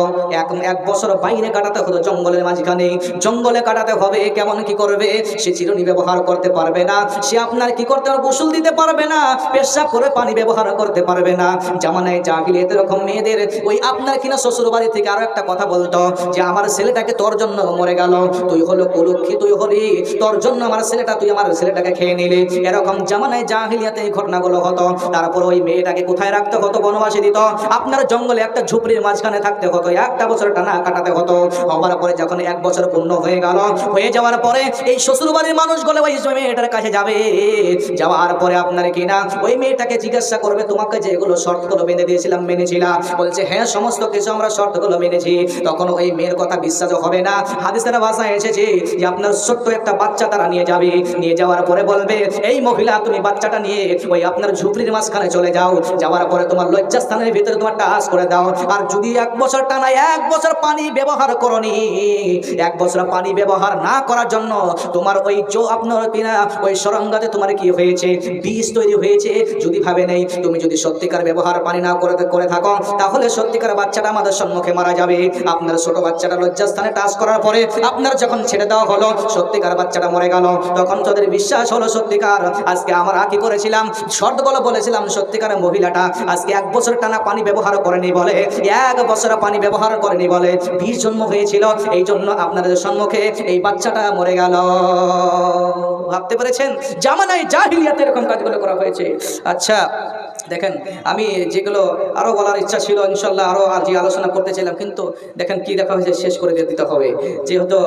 এক বছর বাইরে কাটাতে হতো, জঙ্গলের মাঝখানে, জঙ্গলে কাটাতে হবে। কেমন কি করবে? সে চিরুনি ব্যবহার করতে পারবে না, সে আপনার কি করতে পারবে, গোসল দিতে পারবে না, পেশাব করে পানি ব্যবহার করতে পারবে না। জামানায় জাহিলিয়াতে এরকম মেয়েদের ওই আপনার কিনা শ্বশুর বাড়ি থেকে আরো একটা কথা বলতো যে আমার ছেলেটাকে তোর জন্য মরে গেল, তুই হলো কুলক্ষী, তুই হলি, তোর জন্য আমার ছেলেটা, তুই আমার ছেলেটাকে খেয়ে নিলি। এরকম জামানায় জাহিলিয়াতে এই ঘটনাগুলো হতো। তারপর ওই মেয়েটাকে কোথায় রাখতে হতো? বনবাসে দিত। আপনার জঙ্গলে একটা ঝুপড়ির মাঝখানে থাকতে হতো, একটা বছর টানা কাটাতে হতো। হওয়ার পরে যখন 1 বছর পূর্ণ হয়ে গেল, হয়ে যাওয়ার পরে এই শ্বশুরবাড়ির মানুষগুলো ওই মেয়েটার কাছে যাবে। যাওয়ার পরে আপনার কিনা ওই মেয়েটাকে জিজ্ঞাসা করবে, তোমাকে যেগুলো শর্তগুলো বেঁধে দিয়েছিলাম মেনেছিলাম? বলছে হ্যাঁ, সমস্ত কিছু আমরা শর্তগুলো মেনেছি। তখন ওই মেয়ের কথা বিশ্বাস হবে না। হাদিসের ভাষায় এসেছে যে আপনার ছোট্ট একটা বাচ্চা তারা নিয়ে যাবে। নিয়ে যাওয়ার পরে বলবে, এই মহিলা তুমি বাচ্চাটা নিয়ে ওই আপনার ঝুপড়ির মাঝখানে চলে যাও। যাওয়ার পরে তোমার লজ্জাস্থানের ভিতরে তোমার টাচ করে দাও। আর যদি 1 বছর টানা 1 বছর পানি ব্যবহার করনি, 1 বছর পানি ব্যবহার না করার জন্য তোমার ওই আপনার কিনা ওই সরঙ্গাতে তোমার কি হয়েছে? বিষ তৈরি হয়েছে। যদি ভাবে নেই তুমি যদি সত্যিকার ব্যবহার পানি না করে থাকো, তাহলে সত্যিকার বাচ্চাটা আমাদের সম্মুখে মারা যাবে। আপনার ছোট বাচ্চাটা লজ্জাস্থানে টাচ করার পরে আপনার যখন ছেড়ে দেওয়া হলো, সত্যিকার বাচ্চাটা মরে গেল। তখন তাদের বিশ্বাস হলো সত্যিকার আজকে আমরা কি করেছিলাম, শর্তগুলো বলেছিলাম, সত্যিকার মহিলাটা আজকে 1 বছর টানা পানি ব্যবহার করেনি বলে, 1 বছর পানি ব্যবহার করেনি বলে বিষ জন্ম হয়েছিল। এই জন্য আপনাদের সম্মুখে এই বাচ্চাটা মরে গেল। ভাবতে পেরেছেন? জামানায় জাহিলিয়াতে এরকম কাজগুলো করা হয়েছে। আচ্ছা দেখেন, আমি যেগুলো আরো বলার ইচ্ছা ছিল ইনশাল্লাহ আরো যে আলোচনা করতে চাইলাম, কিন্তু দেখেন কি দেখা হয়েছে, শেষ করে দিতে হবে। যেহেতু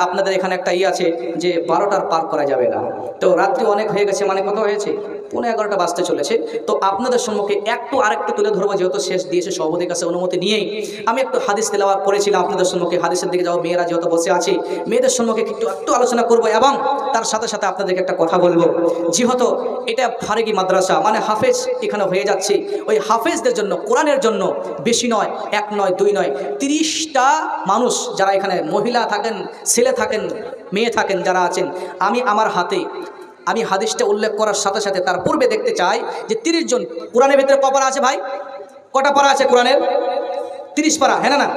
আপনাদের এখানে একটা আছে যে 12টার পার করা যাবে না, তো রাত্রি অনেক হয়ে গেছে, মানে কত হয়েছে? 11:30 বাজতে চলেছে। তো আপনাদের সম্মুখে আরেকটু তুলে ধরবো, যেহেতু শেষ দিয়েছে সভাপতির কাছে অনুমতি নিয়েই আমি একটু হাদিস তেলাওয়াত করেছিলাম আপনাদের সম্মুখে। হাদিসের দিকে যাও, মেয়েরা যেহেতু বসে আছে, মেয়েদের সম্মুখে একটু আলোচনা করবো এবং তার সাথে সাথে আপনাদেরকে একটা কথা বলবো। যেহেতু এটা ফারেগি মাদ্রাসা, মানে হাফেজ এখানে হয়ে যাচ্ছে, ওই হাফেজদের জন্য, কোরআনের জন্য বেশি নয়, 1 নয় 2 নয়, 30টা মানুষ যারা এখানে মহিলা থাকেন, ছেলে থাকেন, মেয়ে থাকেন, যারা আছেন, আমি হাদিসটা উল্লেখ করার সাথে সাথে তার পূর্বে দেখতে চাই যে 30 জন কোরআনের ভিতরে কপারা আছে ভাই? কটা পারা আছে কোরআনের? 30 পারা, হ্যাঁ না?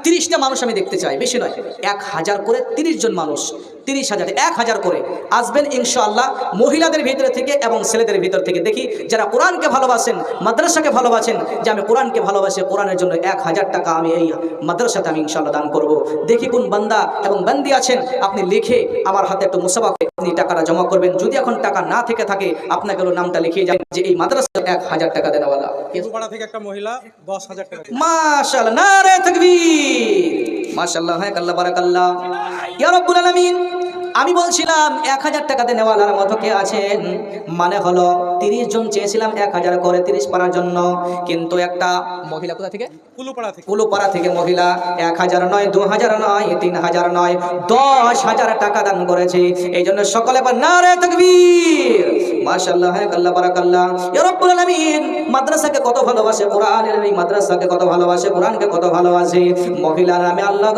30টা মানুষ আমি দেখতে চাই, বেশি নয়, 1000 করে 30 জন মানুষ, 30,000, 1000 করে আসবেন ইনশাআল্লাহ, মহিলাদের ভিতর থেকে এবং ছেলেদের ভিতর থেকে। দেখি যারা কোরআনকে ভালোবাসেন, মাদ্রাসাকে ভালোবাসেন, যে আমি কোরআনকে ভালোবাসি, কোরআনের জন্য 1000 টাকা আমি এই মাদ্রাসাতে আমি ইনশাআল্লাহ দান করব। দেখি কোন বান্দা এবং বান্দি আছেন, আপনি লিখে আমার হাতে একটু মুসাফাকে আপনি টাকাটা জমা করবেন। যদি এখন টাকা না থেকে থাকে, আপনাকে নামটা লিখিয়ে যান যে এই মাদ্রাসায় 1000 টাকা দেওয়ালা। থেকে একটা মহিলা 10,000 টাকা। মাশাআল্লাহ, নারে তাকবীর, মাশাআল্লাহ, হ্যাঁ, আল্লাহ বারাকাল্লাহ, ইয়া রাব্বুল আলামিন। আমি বলছিলাম 1000 টাকাতে নেওয়ালার মতো কে আছেন? মানে হলো 30 জন চেয়েছিলাম 1000 করে 30 পারার জন্য, কিন্তু একটা মহিলা কোথা থেকে? কুলুপাড়া থেকে মহিলা 1000 নয়, 2000 নয়, 3000 নয়, 10,000 টাকা দান করেছে। এই জন্য সকলে বলেন নারে তাকবীর, মাশাআল্লাহ, হ্যাঁ, আল্লাহ বারাকাল্লাহ, ইয়া রাব্বুল আলামিন। মাদ্রাসাকে কত ভালোবাসে, কোরআনের এই মাদ্রাসাকে কত ভালোবাসে, কোরআনকে কত ভালোবাসে। মহিলার নামে আল্লাহ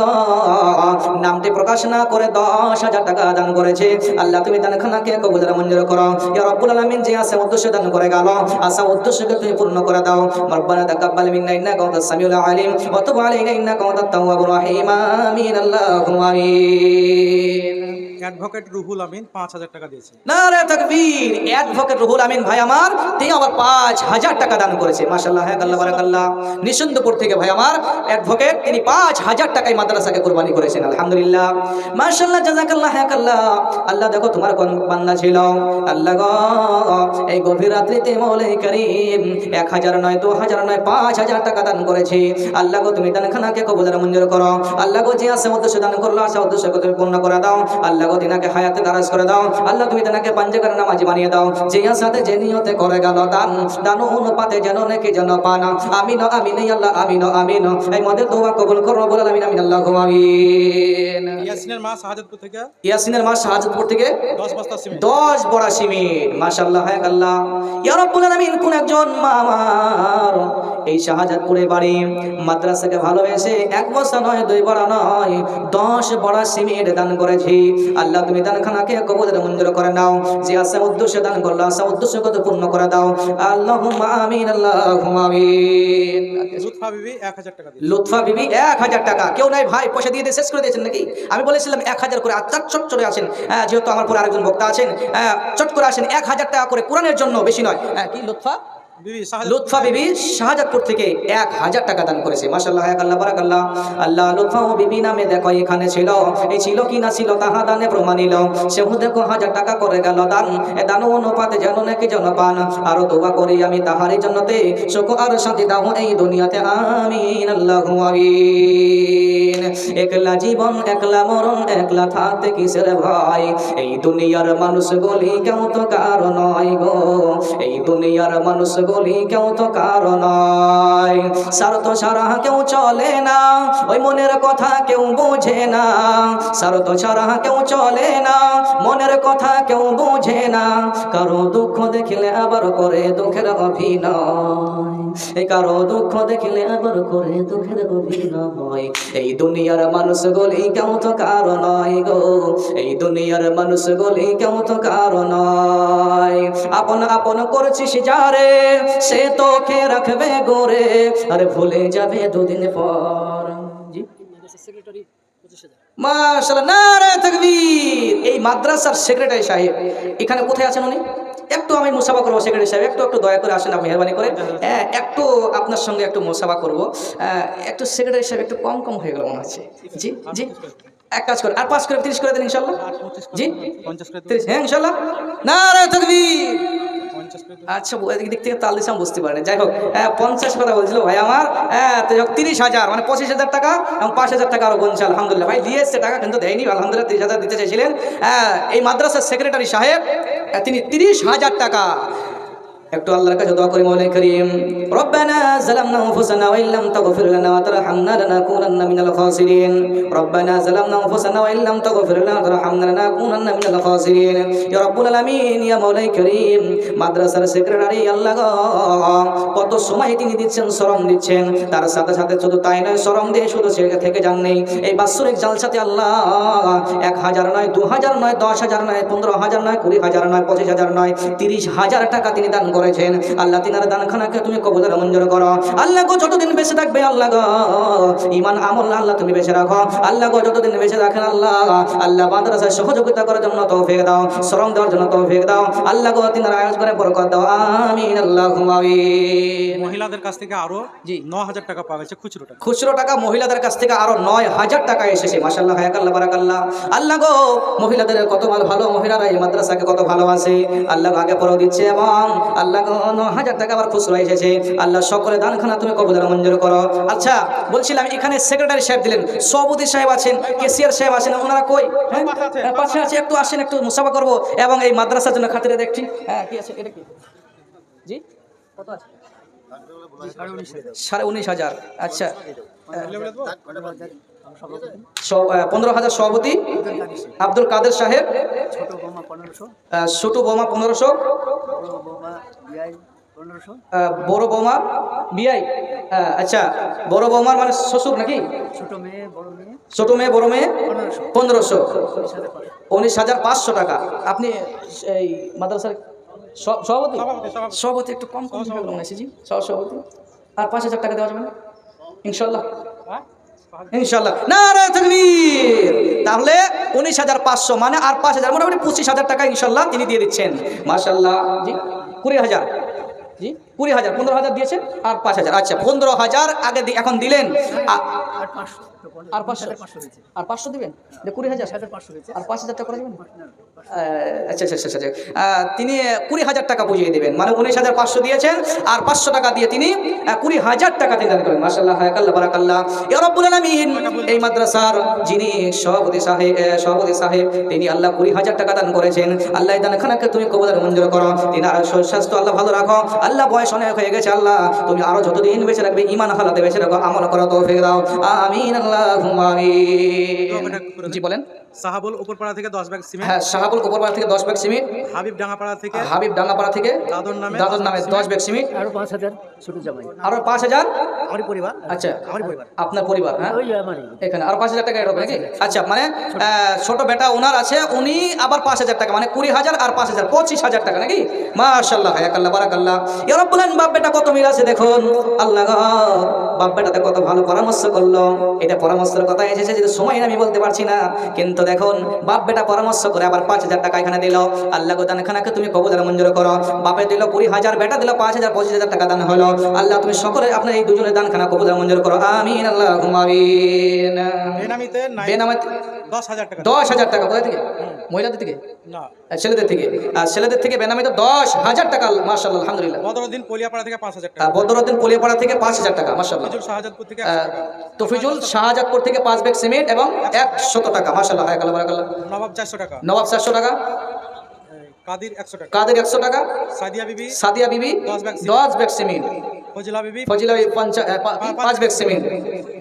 নামটি প্রকাশ না করে 10,000 টাকা দান করেছে। আল্লাহ তুমি দানখানাকে কবুল মঞ্জুর করো ইয়া রাব্বুল আলামিন। যে আছে উদ্দেশ্য দান করে গেল, আশা উদ্দেশ্যকে তুমি পূর্ণ করে দাও। রব্বানা তাকাব্বাল মিন্না ইন্নাকা আনতাস সামিউল আলিম ওয়া তুব আলাইনা ইন্নাকা আনতাত তাওয়াবুর রহিম। আমিন, আল্লাহুম্মা আমিন। অ্যাডভোকেট রুহুল আমিন 5,000 টাকা দিয়েছে। নারে তাকবীর, অ্যাডভোকেট রুহুল আমিন ভাই আমার, তিনি আবার 5,000 টাকা দান করেছে। মাশাআল্লাহ, হ্যাঁ, আল্লাহ বারাকাল্লাহ। নিঃসন্দেহপুর থেকে ভাই আমার অ্যাডভোকেট, তিনি 5,000 টাকায় মাদ্রাসাকে কুরবানি করেছেন। আলহামদুলিল্লাহ, মাশাআল্লাহ, জাযাকাল্লাহ, হ্যাঁ, আল্লাহ। আল্লাহ দেখো তোমার কোন বান্দা ছিল, আল্লাহ গো এই গভীর রাত্রিতে মওলাই করিম 1000 নয়, 2000 নয়, 5,000 টাকা দান করেছে। আল্লাহ গো তুমি দানখানাকে কবুল মঞ্জুর করো। আল্লাহ গো যে আছে উদ্দেশ্য দান করলো, আশা উদ্দেশ্যকে তুমি পূর্ণ করে দাও। আল্লাহ গো তিনাকে হায়াতে দারাজ করে দাও। আল্লাহ তুমি তিনাকে পাঞ্জেকার নামাজি বানিয়ে দাও। যে আসাতে যে নিয়তে করে গেল দান অনুপাতে যেন নাকি যেন পানা। আমিন, আমিন, আল্লাহ, আমিন, আমিন। এই মদের দোয়া কবুল করো, রব্বুল আলামিন, আমিন, আল্লাহুম্মা আমিন। ইয়াসিনের মা শাহাদাতপুর থেকে 10 বস্তা সিমেন্ট, 10 বড়া সিমেন্ট। মাশাআল্লাহ, হ্যাঁ, আল্লাহ, ইয়া রাব্বুল আলামিন। কোন একজন মা আমার এই শাহজাদপুরে বাড়ি, মাদ্রাসাকে ভালোবেসে 1 বস্তা নয়, 2 বড়া নয়, 10 বড়া সিমেন্ট দান করেছি। আল্লাহ তুমি দানখানাকে কবুল মঞ্জুর করে নাও। যে আশা উদ্দেশ্য দান করলো, আশা উদ্দেশ্যকে পূর্ণ করে দাও। আল্লাহুম্মা আমিন, আল্লাহুম্মা আমিন। লুৎফা বিবি 1000 টাকা দিয়েছে। লুৎফা বিবি 1000 টাকা। কেউ নাই ভাই, পয়সা দিয়ে শেষ করে দিয়েছেন নাকি? আমি বলেছিলাম 1000 করে, চট চটে আসেন, যেহেতু আমার পরে আরেকজন বক্তা আছেন, চট করে আসেন, 1000 টাকা করে কোরআনের জন্য, বেশি নয়। কি লুৎফা বিবি শাহাদাত লুৎফা বিবি শাহজাদপুর থেকে 1000 টাকা দান করেছে। মাশাআল্লাহ, আল্লাহ বারাকাল্লাহ। আল্লাহ লুৎফা ও বিবি নামে দেখো এখানে ছিল, এই ছিল কি না ছিল তাহা দানে প্রমাণিল। সেও দেখো 1000 টাকা করে গেল দান। এ দান অনুপাতে যেন নাকি জন পান। আরো দোয়া করি আমি তাহারই জন্নতে সুখ আর শান্তি দাও এই দুনিয়াতে, আমিন আল্লাহু আমিন। একলা জীবন একলা মরণ, একলা থাকতে কিসের ভয়, এই দুনিয়ার মানুষ গলি কেউ তো কারো নয় গো, এই দুনিয়ার মানুষ গলি কেউ তো কারো নয়। স্বার্থ ছাড়া কেউ চলে না, ওই মনের কথা কেউ বোঝে না। স্বার্থ ছাড়া কেউ চলে না, মনের কথা কেউ বোঝে না। কারো দুঃখ দেখলে আবার করে দুঃখের অভিনয়, এই কারো দুঃখ দেখলে আবার করে দুঃখের অভিনয়। এই দুনিয়ার মানুষ গলি কেউ তো কারো নয় গো, এই দুনিয়ার মানুষ গলি কেউ তো কারো নয়। আপন আপন করছিস যারে, সে তোকে রাখবে গোরে, আরে ভুলে যাবে দুদিন পর। জি মাশাআল্লাহ, নারে তাকবীর। এই মাদ্রাসার সেক্রেটারি সাহেব এখানে কোথায় আছেন উনি? একটু আমি মুসাফা করবো সেক্রেটারি সাহেব, একটু একটু দয়া করে আসেন, আপনি মেহরবানি করে। হ্যাঁ, একটু আপনার সঙ্গে একটু মুসাফা করবো। একটু সেক্রেটারি সাহেব একটু কম কম হয়ে গেল মনে হচ্ছে। জি জি, এক কাজ করে আর 5 করে 30 করে দেন ইনশাল্লাহ। জি 50 করে 30, হ্যাঁ ইনশাল্লাহ। নারে তাকবীর। 50 করে আচ্ছা, দিক থেকে তাল দিচ্ছি বুঝতে পারেন। যাই হোক, 50 কথা বলছিল ভাই আমার। তো 30,000 মানে 25,000 টাকা এবং 5,000 টাকা আরো গুনছে। আলহামদুলিল্লাহ ভাই দিয়ে এসছে টাকা, কিন্তু দেয়নি। আলহামদুলিল্লাহ 30,000 দিতে চাইছিলেন। এই মাদ্রাসার সেক্রেটারি সাহেব তিনি 30,000 টাকা। একটু আল্লাহর কাছে দোয়া করি, মওলা করিম রব্বানা যালামনা আনফুসানা ওয়া ইল্লাম তাগফির লানা ওয়া তারহামনা লানাকুনান্না মিনাল খাসিরিন। রব্বানা যালামনা আনফুসানা ওয়া ইল্লাম তাগফির লানা ওয়া তারহামনা লানাকুনান্না মিনাল খাসিরিন। ইয়া রাব্বুল আলামিন, ইয়া মওলা করিম, মাদ্রাসার সেক্রেটারি আল্লাহ গো, কত সময় তিনি দিচ্ছেন, শ্রম দিচ্ছেন। তার সাথে সাথে শুধু তাই নয়, শ্রম দিয়ে শুধু সেখানে থেকে যান নেই। এই বাৎসরিক জালসাতে আল্লাহ 1,000 নয়, 2,000 নয়, 10,000 নয়, 15,000 নয়, 20,000 নয়, 25,000 নয়, 30,000 টাকা তিনি দান করেছেন। আল্লাহ তিনার দানখানাকে তুমি কবুল মঞ্জুর করো। আল্লাহ গো যতদিন বেঁচে থাকবে আল্লাহ গো, ঈমান আমল আল্লাহ তুমি বেঁচে রাখো। আল্লাহ গো যতদিন বেঁচে রাখেন আল্লাহ, আল্লাহ মাদ্রাসায় সহযোগিতা করার জন্য তৌফিক দাও, শ্রম দেওয়ার জন্য তৌফিক দাও। আল্লাহ গো তিনার আয়োজনে বরকত দাও, আমিন আল্লাহুম্মা আমিন। মহিলাদের কাছ থেকে আরো জি 9,000 টাকা পাওয়া গেছে খুচরো টাকা। খুচরো টাকা মহিলাদের কাছ থেকে আরো 9,000 টাকা এসেছে। মাশাআল্লাহ, হায়াকাল্লাহ, বারাকাল্লাহ। আল্লাহ গো মহিলাদের কত ভালো, মহিলারা এই মাদ্রাসাকে কত ভালোবাসে। আল্লাহ আগে পরেও দিচ্ছে এবং আল্লাহ গো 9,000 টাকা আবার খুচরো এসেছে। আল্লাহ সকলে দানখানা তুমি কবুল মঞ্জুর করো। আচ্ছা বলছিলাম, এখানে সেক্রেটারি সাহেব দিলেন, সভাপতি সাহেব আছেন, কেসিয়ার সাহেব আছেন, ওনারা কই? হ্যাঁ পাশে আছে, একটু আসেন, একটু মুসাফা করবো এবং এই মাদ্রাসার জন্য খাতিরে দেখছি। হ্যাঁ কি আছে এটা? কি জি কত আছে? 19,500। আচ্ছা 15,000 সভাপতি আব্দুল কাদের সাহেব, ছোট বৌমা 1500, বড় বৌমা বিআই। আচ্ছা, বড় বৌমার মানে শ্বশুর নাকি? ছোট মেয়ে বড় মেয়ে 1500, 19,500 টাকা। আপনি এই মাদ্রাসার সভাপতি? সভাপতি একটু কম কম মনে আছে জি, সভাপতি। আর 5,000 টাকা দেওয়া যাবে না ইনশাল্লাহ? ইনশাল্লাহ, নারে তাকবীর। তাহলে 19,500 মানে আর 5,000, মোটামুটি 25,000 টাকা ইনশাল্লাহ তিনি দিয়ে দিচ্ছেন। মাশাআল্লাহ জি 20,000, জি 20,000, 15,000 দিয়েছেন আর 5,000। আচ্ছা 15,000 আগে এখন দিলেন আর 500 দিবেন, 20,000 আর 5,000 টাকা করে দেবেন। আচ্ছা আচ্ছা আচ্ছা, তিনি 20,000 টাকা বুঝিয়ে দেবেন, মানে 19,500 দিয়েছেন আর 500 টাকা দিয়ে তিনি 20,000 টাকা দান করেন। মাশাআল্লাহ, হায়াকাল্লাহ, বারাকাল্লাহ। ইয়া রাব্বুল আলামিন, এই মাদ্রাসার যিনি সভাপতি সাহেব তিনি আল্লাহ 20,000 টাকা দান করেছেন। আল্লাহ দানখানাকে তুমি কবুল মঞ্জুর করো। তিনি আর স্বাস্থ্য আল্লাহ ভালো রাখো। আল্লাহ বয়স অনেক হয়ে গেছে, আল্লাহ তুমি আরো যতদিন বেঁচে রাখবে, ঈমান হালাতে বেঁচে রাখো, আমল করা তৌফিক দাও, আমিন আল্লাহুম্মা আমিন। জি বলেন। সাহাবুল উপরপাড়া থেকে 10 ব্যাগ সিমেন্ট। হ্যাঁ, সাহাবুল উপরপাড়া থেকে 10 ব্যাগ সিমেন্ট। হাবিব ডাঙ্গাপাড়া থেকে দাদর নামে 10 ব্যাগ সিমেন্ট। আরো 5,000 ছোট জামাই, আরো 5,000 আমার পরিবার। আচ্ছা আমার পরিবার, আপনার পরিবার। হ্যাঁ ওই আমারই। এখানে আরো 5,000 টাকা এরকম নাকি? আচ্ছা মানে ছোট বেটা ওনার আছে, উনি আবার 5,000 টাকা, মানে 20,000 আর 5,000 25,000 টাকা নাকি? মাশাআল্লাহ, হায়াকাল্লাহ, বারাকাল্লাহ। ইয়া রাব্বুল আলামিন, বাপ বেটা কত মিল আছে দেখুন। আল্লাহ গো, বাপ বেটাতে কত ভালো পরামর্শ করলো। এটা পরামর্শের কথা এসেছে, যদি সময় আমি বলতে পারছি না, কিন্তু কিন্তু দেখুন বাপ বেটা পরামর্শ করে আবার 5,000 টাকা এখানে দিল। আল্লাহ গো দানখানাকে তুমি কবুল আর মঞ্জুর করো। বাপে দিল 20,000, বেটা দিল 5,000, 25,000 টাকা দান হলো। আল্লাহ তুমি সকলে আপনার এই দুজনের দানখানা কবুল আর মঞ্জুর করো, আমিন আল্লাহুম্মা আমিন। বেনামিতে বেনামাতে 10,000 টাকা। 10,000 টাকা কোথা থেকে? মহিলাদের থেকে? না, আর ছেলেদের থেকে? আর ছেলেদের থেকে বেনামিতে 10,000 টাকা, মাশাআল্লাহ আলহামদুলিল্লাহ। বদরউদ্দিন পলিয়াপাড়া থেকে 5,000 টাকা। বদরউদ্দিন পলিয়াপাড়া থেকে 5,000 টাকা, মাশাআল্লাহ। তফিজুল শাহজাদপুর থেকে 100 টাকা। তফিজুল শাহজাদপুর থেকে 5 ব্যাগ সিমেন্ট এবং 100 টাকা, মাশাআল্লাহ, হায়াকাল্লাহ বারাকাল্লাহ। নবাব 400 টাকা। নবাব 400 টাকা। কাদির 100 টাকা। কাদের 100 টাকা। সাদিয়া বিবি সাদিয়া বিবি 10 ব্যাগ সিমেন্ট। ফজিলা বিবি ফজিলা বিবি 5 ব্যাগ সিমেন্ট।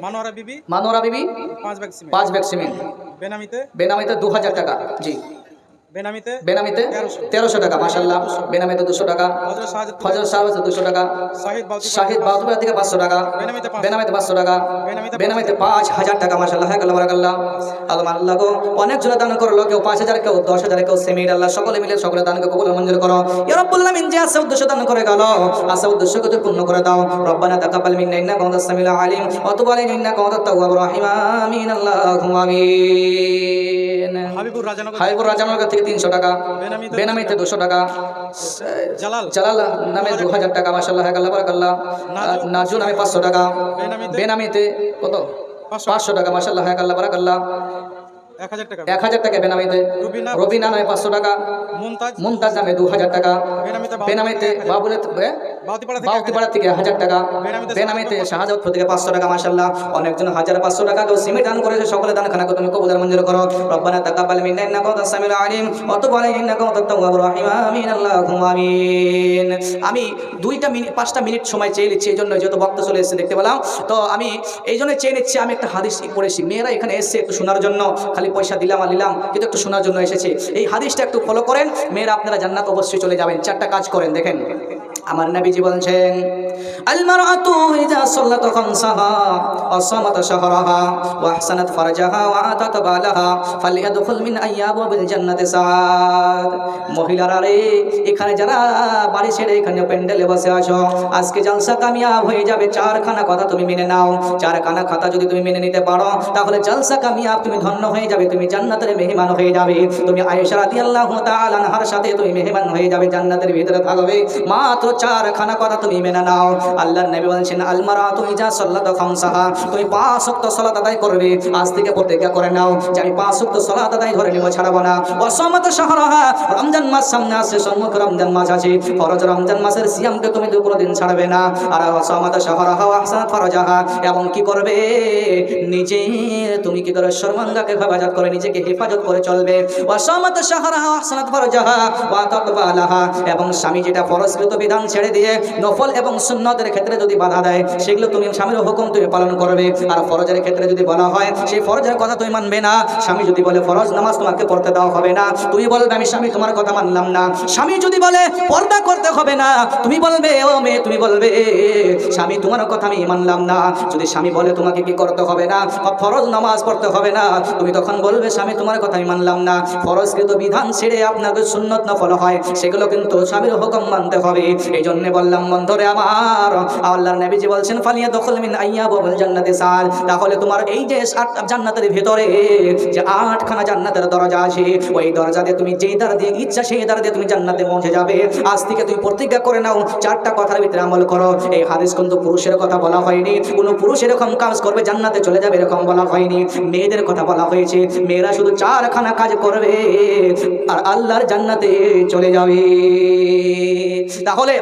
মানোয়ারা বিবি মানোরা বিবি 5 ব্যাগ সিমেন্ট। 5 bag cement. বেনামিতে বেনামিতে 2,000 টাকা। জি, বেনামিতে বেনামিতে 1300 টাকা, মাশাআল্লাহ। বেনামিতে 200 টাকা। হযরত শাহজাদপুর ফজল সাহেব 200 টাকা। শাহিদ বাউতি শাহিদ বাহাদুর থেকে 500 টাকা। বেনামিতে 500 টাকা। বেনামিতে 5,000 টাকা, মাশাআল্লাহ, হায়াকাল্লাহ বারাকাল্লাহ। আল্লাহ গো অনেক জন দান করলো, কেউ 5,000, কেউ 10,000, কেউ সিমেন্ট। আল্লাহ সকলে মিলে সকলে দানকে কবুল আর মঞ্জুর করো ইয়া রাব্বুল আলামিন। যে আছে উদ্দেশ্য দান করে গেল, আছে উদ্দেশ্যকে তুমি পূর্ণ করে দাও। রব্বানা তাকাব্বাল মিন্না ইন্নাকা আনতাস সামিউল আলিম ওয়া তুব আলাইনা ইন্নাকা আনতাত তাওয়াবুর রহিম, আমিন আল্লাহুম্মা আমিন। হাবিবুর রাজানগর হাবিবুর রাজানগর থেকে 300 টাকা। বেনামিতে 200 টাকা। জালাল নামে 2,000 টাকা, মাশাআল্লাহ, হায়াকাল্লাহ বারাকাল্লাহ। নাজু নামে 500 টাকা। বেনামিতে কত? 500 টাকা, মাশাআল্লাহ, হায়াকাল্লাহ বারাকাল্লাহ। 1000 টাকা। 1000 টাকা বেনামিতে। রবিনা নামে 500 টাকা। মুমতাজ নামে 2,000 টাকা। বেনামিতে বাউতিপাড়া থেকে 1,000 টাকা। বেনামিতে শাহজাদপুর থেকে 500 টাকা, মাশাআল্লাহ। অনেকজন 1,500 টাকা কেউ সিমেন্ট দান করেছে, সকলে দান খানাকে তুমি কবুল আর মঞ্জুর করো। রব্বানা তাকাব্বাল মিন্না ইন্নাকা আনতাস সামিউল আলিম ওয়া তুব আলাইনা ইন্নাকা আনতাত তাওয়াবুর রহিম, আমিন আল্লাহুম্মা আমিন। আমি 5টা মিনিট সময় চেয়ে নিচ্ছি, এই জন্য যেহেতু বক্তা চলে এসেছে দেখতে পেলাম, তো আমি এই জন্য চেয়ে নিচ্ছি। আমি একটা হাদিস পড়েছি, মেয়েরা এখানে এসেছে একটু শোনার জন্য, খালি পয়সা দিলাম আর নিলাম, কিন্তু একটু শোনার জন্য এসেছে। এই হাদিসটা একটু ফলো করেন, মেয়েরা আপনারা জান্নাত অবশ্যই চলে যাবেন। 4টা কাজ করেন, দেখেন। আমার নবীজি বলছেন, আল মারআতু ইযা সাল্লাত খামসাহা ওয়া সামাত শাহরাহা ওয়া আহসানাত ফারজাহা ওয়া আতাত বালাহা ফালইয়াদখুল মিন আইয়াবিল জান্নাতি সাদ। মহিলারা রে, এখানে যারা বাড়ি ছেড়ে এখানে প্যান্ডেলে বসে আছো, আজকে জলসা কামিয়াব হয়ে যাবে। 4খানা কথা তুমি মেনে নাও। 4খানা কথা যদি তুমি মেনে নিতে পারো, তাহলে জলসা কামিয়াব, তুমি ধন্য হয়ে যাবে, তুমি জান্নাতের মেহমান হয়ে যাবে। তুমি আয়েশা রাদিয়াল্লাহু তাআলা আনহার সাথে তুমি মেহমান হয়ে যাবে, জান্নাতের ভিতরে থাকবে। মাত্র 4খানা কথা তুমি মেনে নাও। আল্লাহর নবী বলেছেন, আল মারআতু ইযা সাল্লাত খামসাহা, তুমি 5 ওয়াক্ত সালাত আদায় করবে। আজ থেকে প্রতিজ্ঞা করে নাও যে আমি 5 ওয়াক্ত সালাত আদায় ধরে নিব, ছাড়াবো না। ওয়া সামাত শাহরাহা, রমজান মাস সামনে আসছে, সম্মুখে রমজান মাস আছে, ফরজ রমজান মাসের সিয়ামকে তুমি কোনোদিন ছাড়বে না। আর ওয়া সামাত শাহরাহা ওয়া আহসানাত ফারজাহা, এবং কি করবে? নিজে তুমি কি করে শর্মাঙ্গাকে হেফাজত করে, নিজেকে হেফাজত করে চলবে। ওয়া সামাত শাহরাহা ওয়া আহসানাত ফারজাহা ওয়া তাকবালাহা, এবং স্বামী যেটা ফরজকৃত বিধান ছেড়ে দিয়ে নফল এবং সুন্নতের ক্ষেত্রে যদি বাধা দেয়, সেগুলো তুমি স্বামীর হুকুম তুমি পালন করবে। আর ফরজের ক্ষেত্রে যদি বলা হয়, সেই ফরজের কথা তুমি মানবে না। স্বামী যদি বলে ফরজ নামাজ তোমাকে পড়তে দেওয়া হবে না, তুমি বলবে আমি স্বামী তোমার কথা মানলাম না। স্বামী যদি বলে পর্দা করতে হবে না, তুমি বলবে ও মেয়ে, তুমি বলবে স্বামী তোমার কথা আমি মানলাম না। যদি স্বামী বলে তোমাকে কি করতে হবে না, ফরজ নামাজ পড়তে হবে না, তুমি তখন বলবে স্বামী তোমার কথা আমি মানলাম না। ফরজকৃত বিধান ছেড়ে আপনার সুন্নত নফল হয়, সেগুলো কিন্তু স্বামীর হুকুম মানতে হবে। এই জন্য বললাম বন্ধুরে আমার, আল্লাহর নবীজি বলছেন, ফালিয়াদখুল মিন আইয়াবিল জান্নাতি সাদ, তাহলে তোমার এই যে জান্নাতের ভিতরে যে 8খানা জান্নাতের দরজা আছে, ওই দরজা দিয়ে তুমি যেই দ্বার দিয়ে ইচ্ছা সেই দ্বার দিয়ে তুমি জান্নাতে পৌঁছে যাবে। আজ থেকে তুমি প্রতিজ্ঞা করে নাও, 4টা কথার ভিতরে আমল করো। এই হাদিস কিন্তু পুরুষের কথা বলা হয়নি, কোনো পুরুষ এরকম কাজ করবে জান্নাতে চলে যাবে এরকম বলা হয়নি, মেয়েদের কথা বলা হয়েছে। মেয়েরা শুধু 4খানা কাজ করবে আর আল্লাহর জান্নাতে চলে যাবে। তাহলে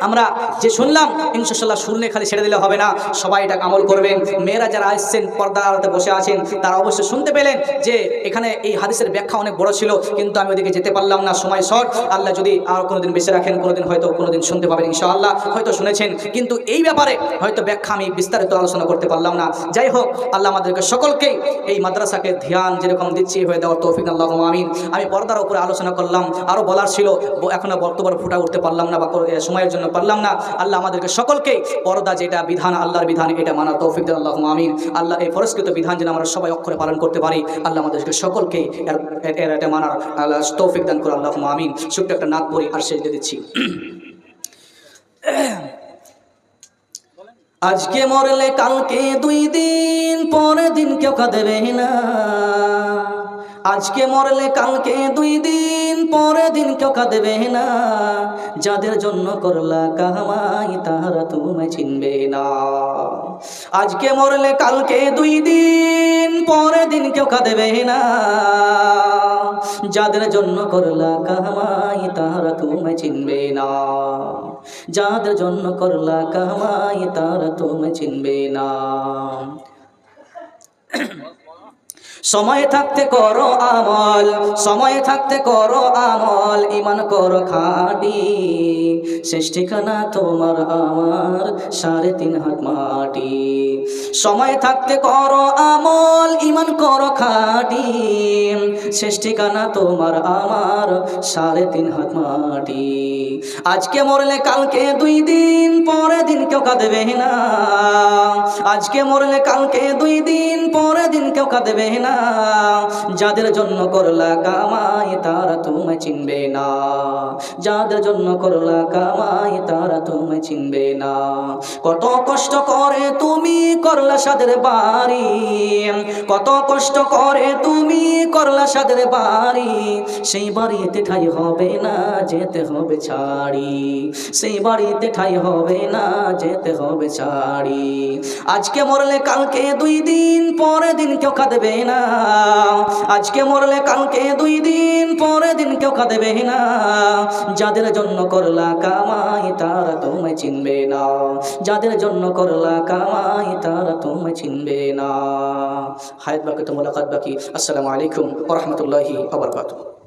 আমরা যে শুনলাম, ইনশাআল্লাহ শুনলে খালি ছেড়ে দিলে হবে না, সবাই এটা আমল করবেন। মেয়েরা যারা আসছেন পর্দার আড়ালে বসে আছেন, তারা অবশ্যই শুনতে পেলেন যে এখানে এই হাদিসের ব্যাখ্যা অনেক বড় ছিল, কিন্তু আমি ওদিকে যেতে পারলাম না, সময় শর্ট। আল্লাহ যদি আর কোনোদিন বেঁচে রাখেন, কোনোদিন হয়তো কোনোদিন শুনতে পাবেন ইনশাআল্লাহ, হয়তো শুনেছেন, কিন্তু এই ব্যাপারে হয়তো ব্যাখ্যা আমি বিস্তারিত আলোচনা করতে পারলাম না। যাই হোক, আল্লাহ আমাদেরকে সকলকেই এই মাদ্রাসাকে ধ্যান যেরকম দিচ্ছি হয়ে দেওয়ার তৌফিক আল্লাহুম্মা আমিন। আমি পর্দার উপরে আলোচনা করলাম, আরও বলার ছিল, এখনো বর্তমান ফুটা উঠতে পারলাম না বা সময়ের জন্য পারলাম না। আল্লাহ আমাদেরকে সকলকে পর্দা যেটা বিধান, আল্লাহর বিধান, এটা মানার তৌফিক দেন আল্লাহুম্মা আমিন। আল্লাহ এই ফরজকৃত বিধান যেন আমরা সবাই অক্ষরে পালন করতে পারি, আল্লাহ আমাদেরকে সকলকে এটা মানার তৌফিক দান করে আল্লাহুম্মা আমিন। ছোট্ট একটা নাত পড়ি আর শেষ দিয়ে দিচ্ছি। আজকে মরলে কালকে 2 দিন, পরের দিন কেউ কাঁদবে না। আজকে মরলে কালকে 2 দিন পরে দিন কেউ কাঁদবে না, যাদের জন্য করলা কামাই তারা তুমি চিনবে না। আজকে মরলে কালকে 2 দিন পরে দিন কেউ কাঁদবে না, যাদের জন্য করলা কামাই তারা তুমি চিনবে না, যাদের জন্য করলা কামাই তারা তুমি চিনবে না। সময় থাকতে করো আমল, সময় থাকতে করো আমল, ইমান করো খাঁটি, শেষ ঠিকানা তোমার আমার 3.5 হাত মাটি। সময় থাকতে করো আমল, ইমান করো খাঁটি, শেষ ঠিকানা তোমার আমার 3.5 হাত মাটি। আজকে মরলে কালকে 2 দিন পরে দিন কেউ কাঁদবে না, আজকে মরলে কালকে 2 দিন পরে দিন কেউ কাঁদবে না, যাদের জন্য করলা কামাই তারা তুমি চিনবে না, যাদের জন্য করলা কামাই তারা তুমি চিনবে না। কত কষ্ট করে তুমি করলা সাদের বাড়ি, কত কষ্ট করে তুমি করলা সাদের বাড়ি, সেই বাড়িতে ঠাই হবে না যেতে হবে ছাড়ি, সেই বাড়িতে ঠাই হবে না যেতে হবে ছাড়ি। আজকে মরলে কালকে 2 দিন পরে দিন কেউ কাঁদবে না, আজকে মরলে কালকে 2 দিন পরে দিন কেউ কাঁদবে না, যাদের জন্য করলা কামাই তারা তুমি চিনবে না, যাদের জন্য করলা কামাই তারা তুমি চিনবে না। হায়াত বাকি তো মুলাকাত বাকি। আসসালামু আলাইকুম ওয়া রাহমাতুল্লাহি ওয়া বারাকাতুহু।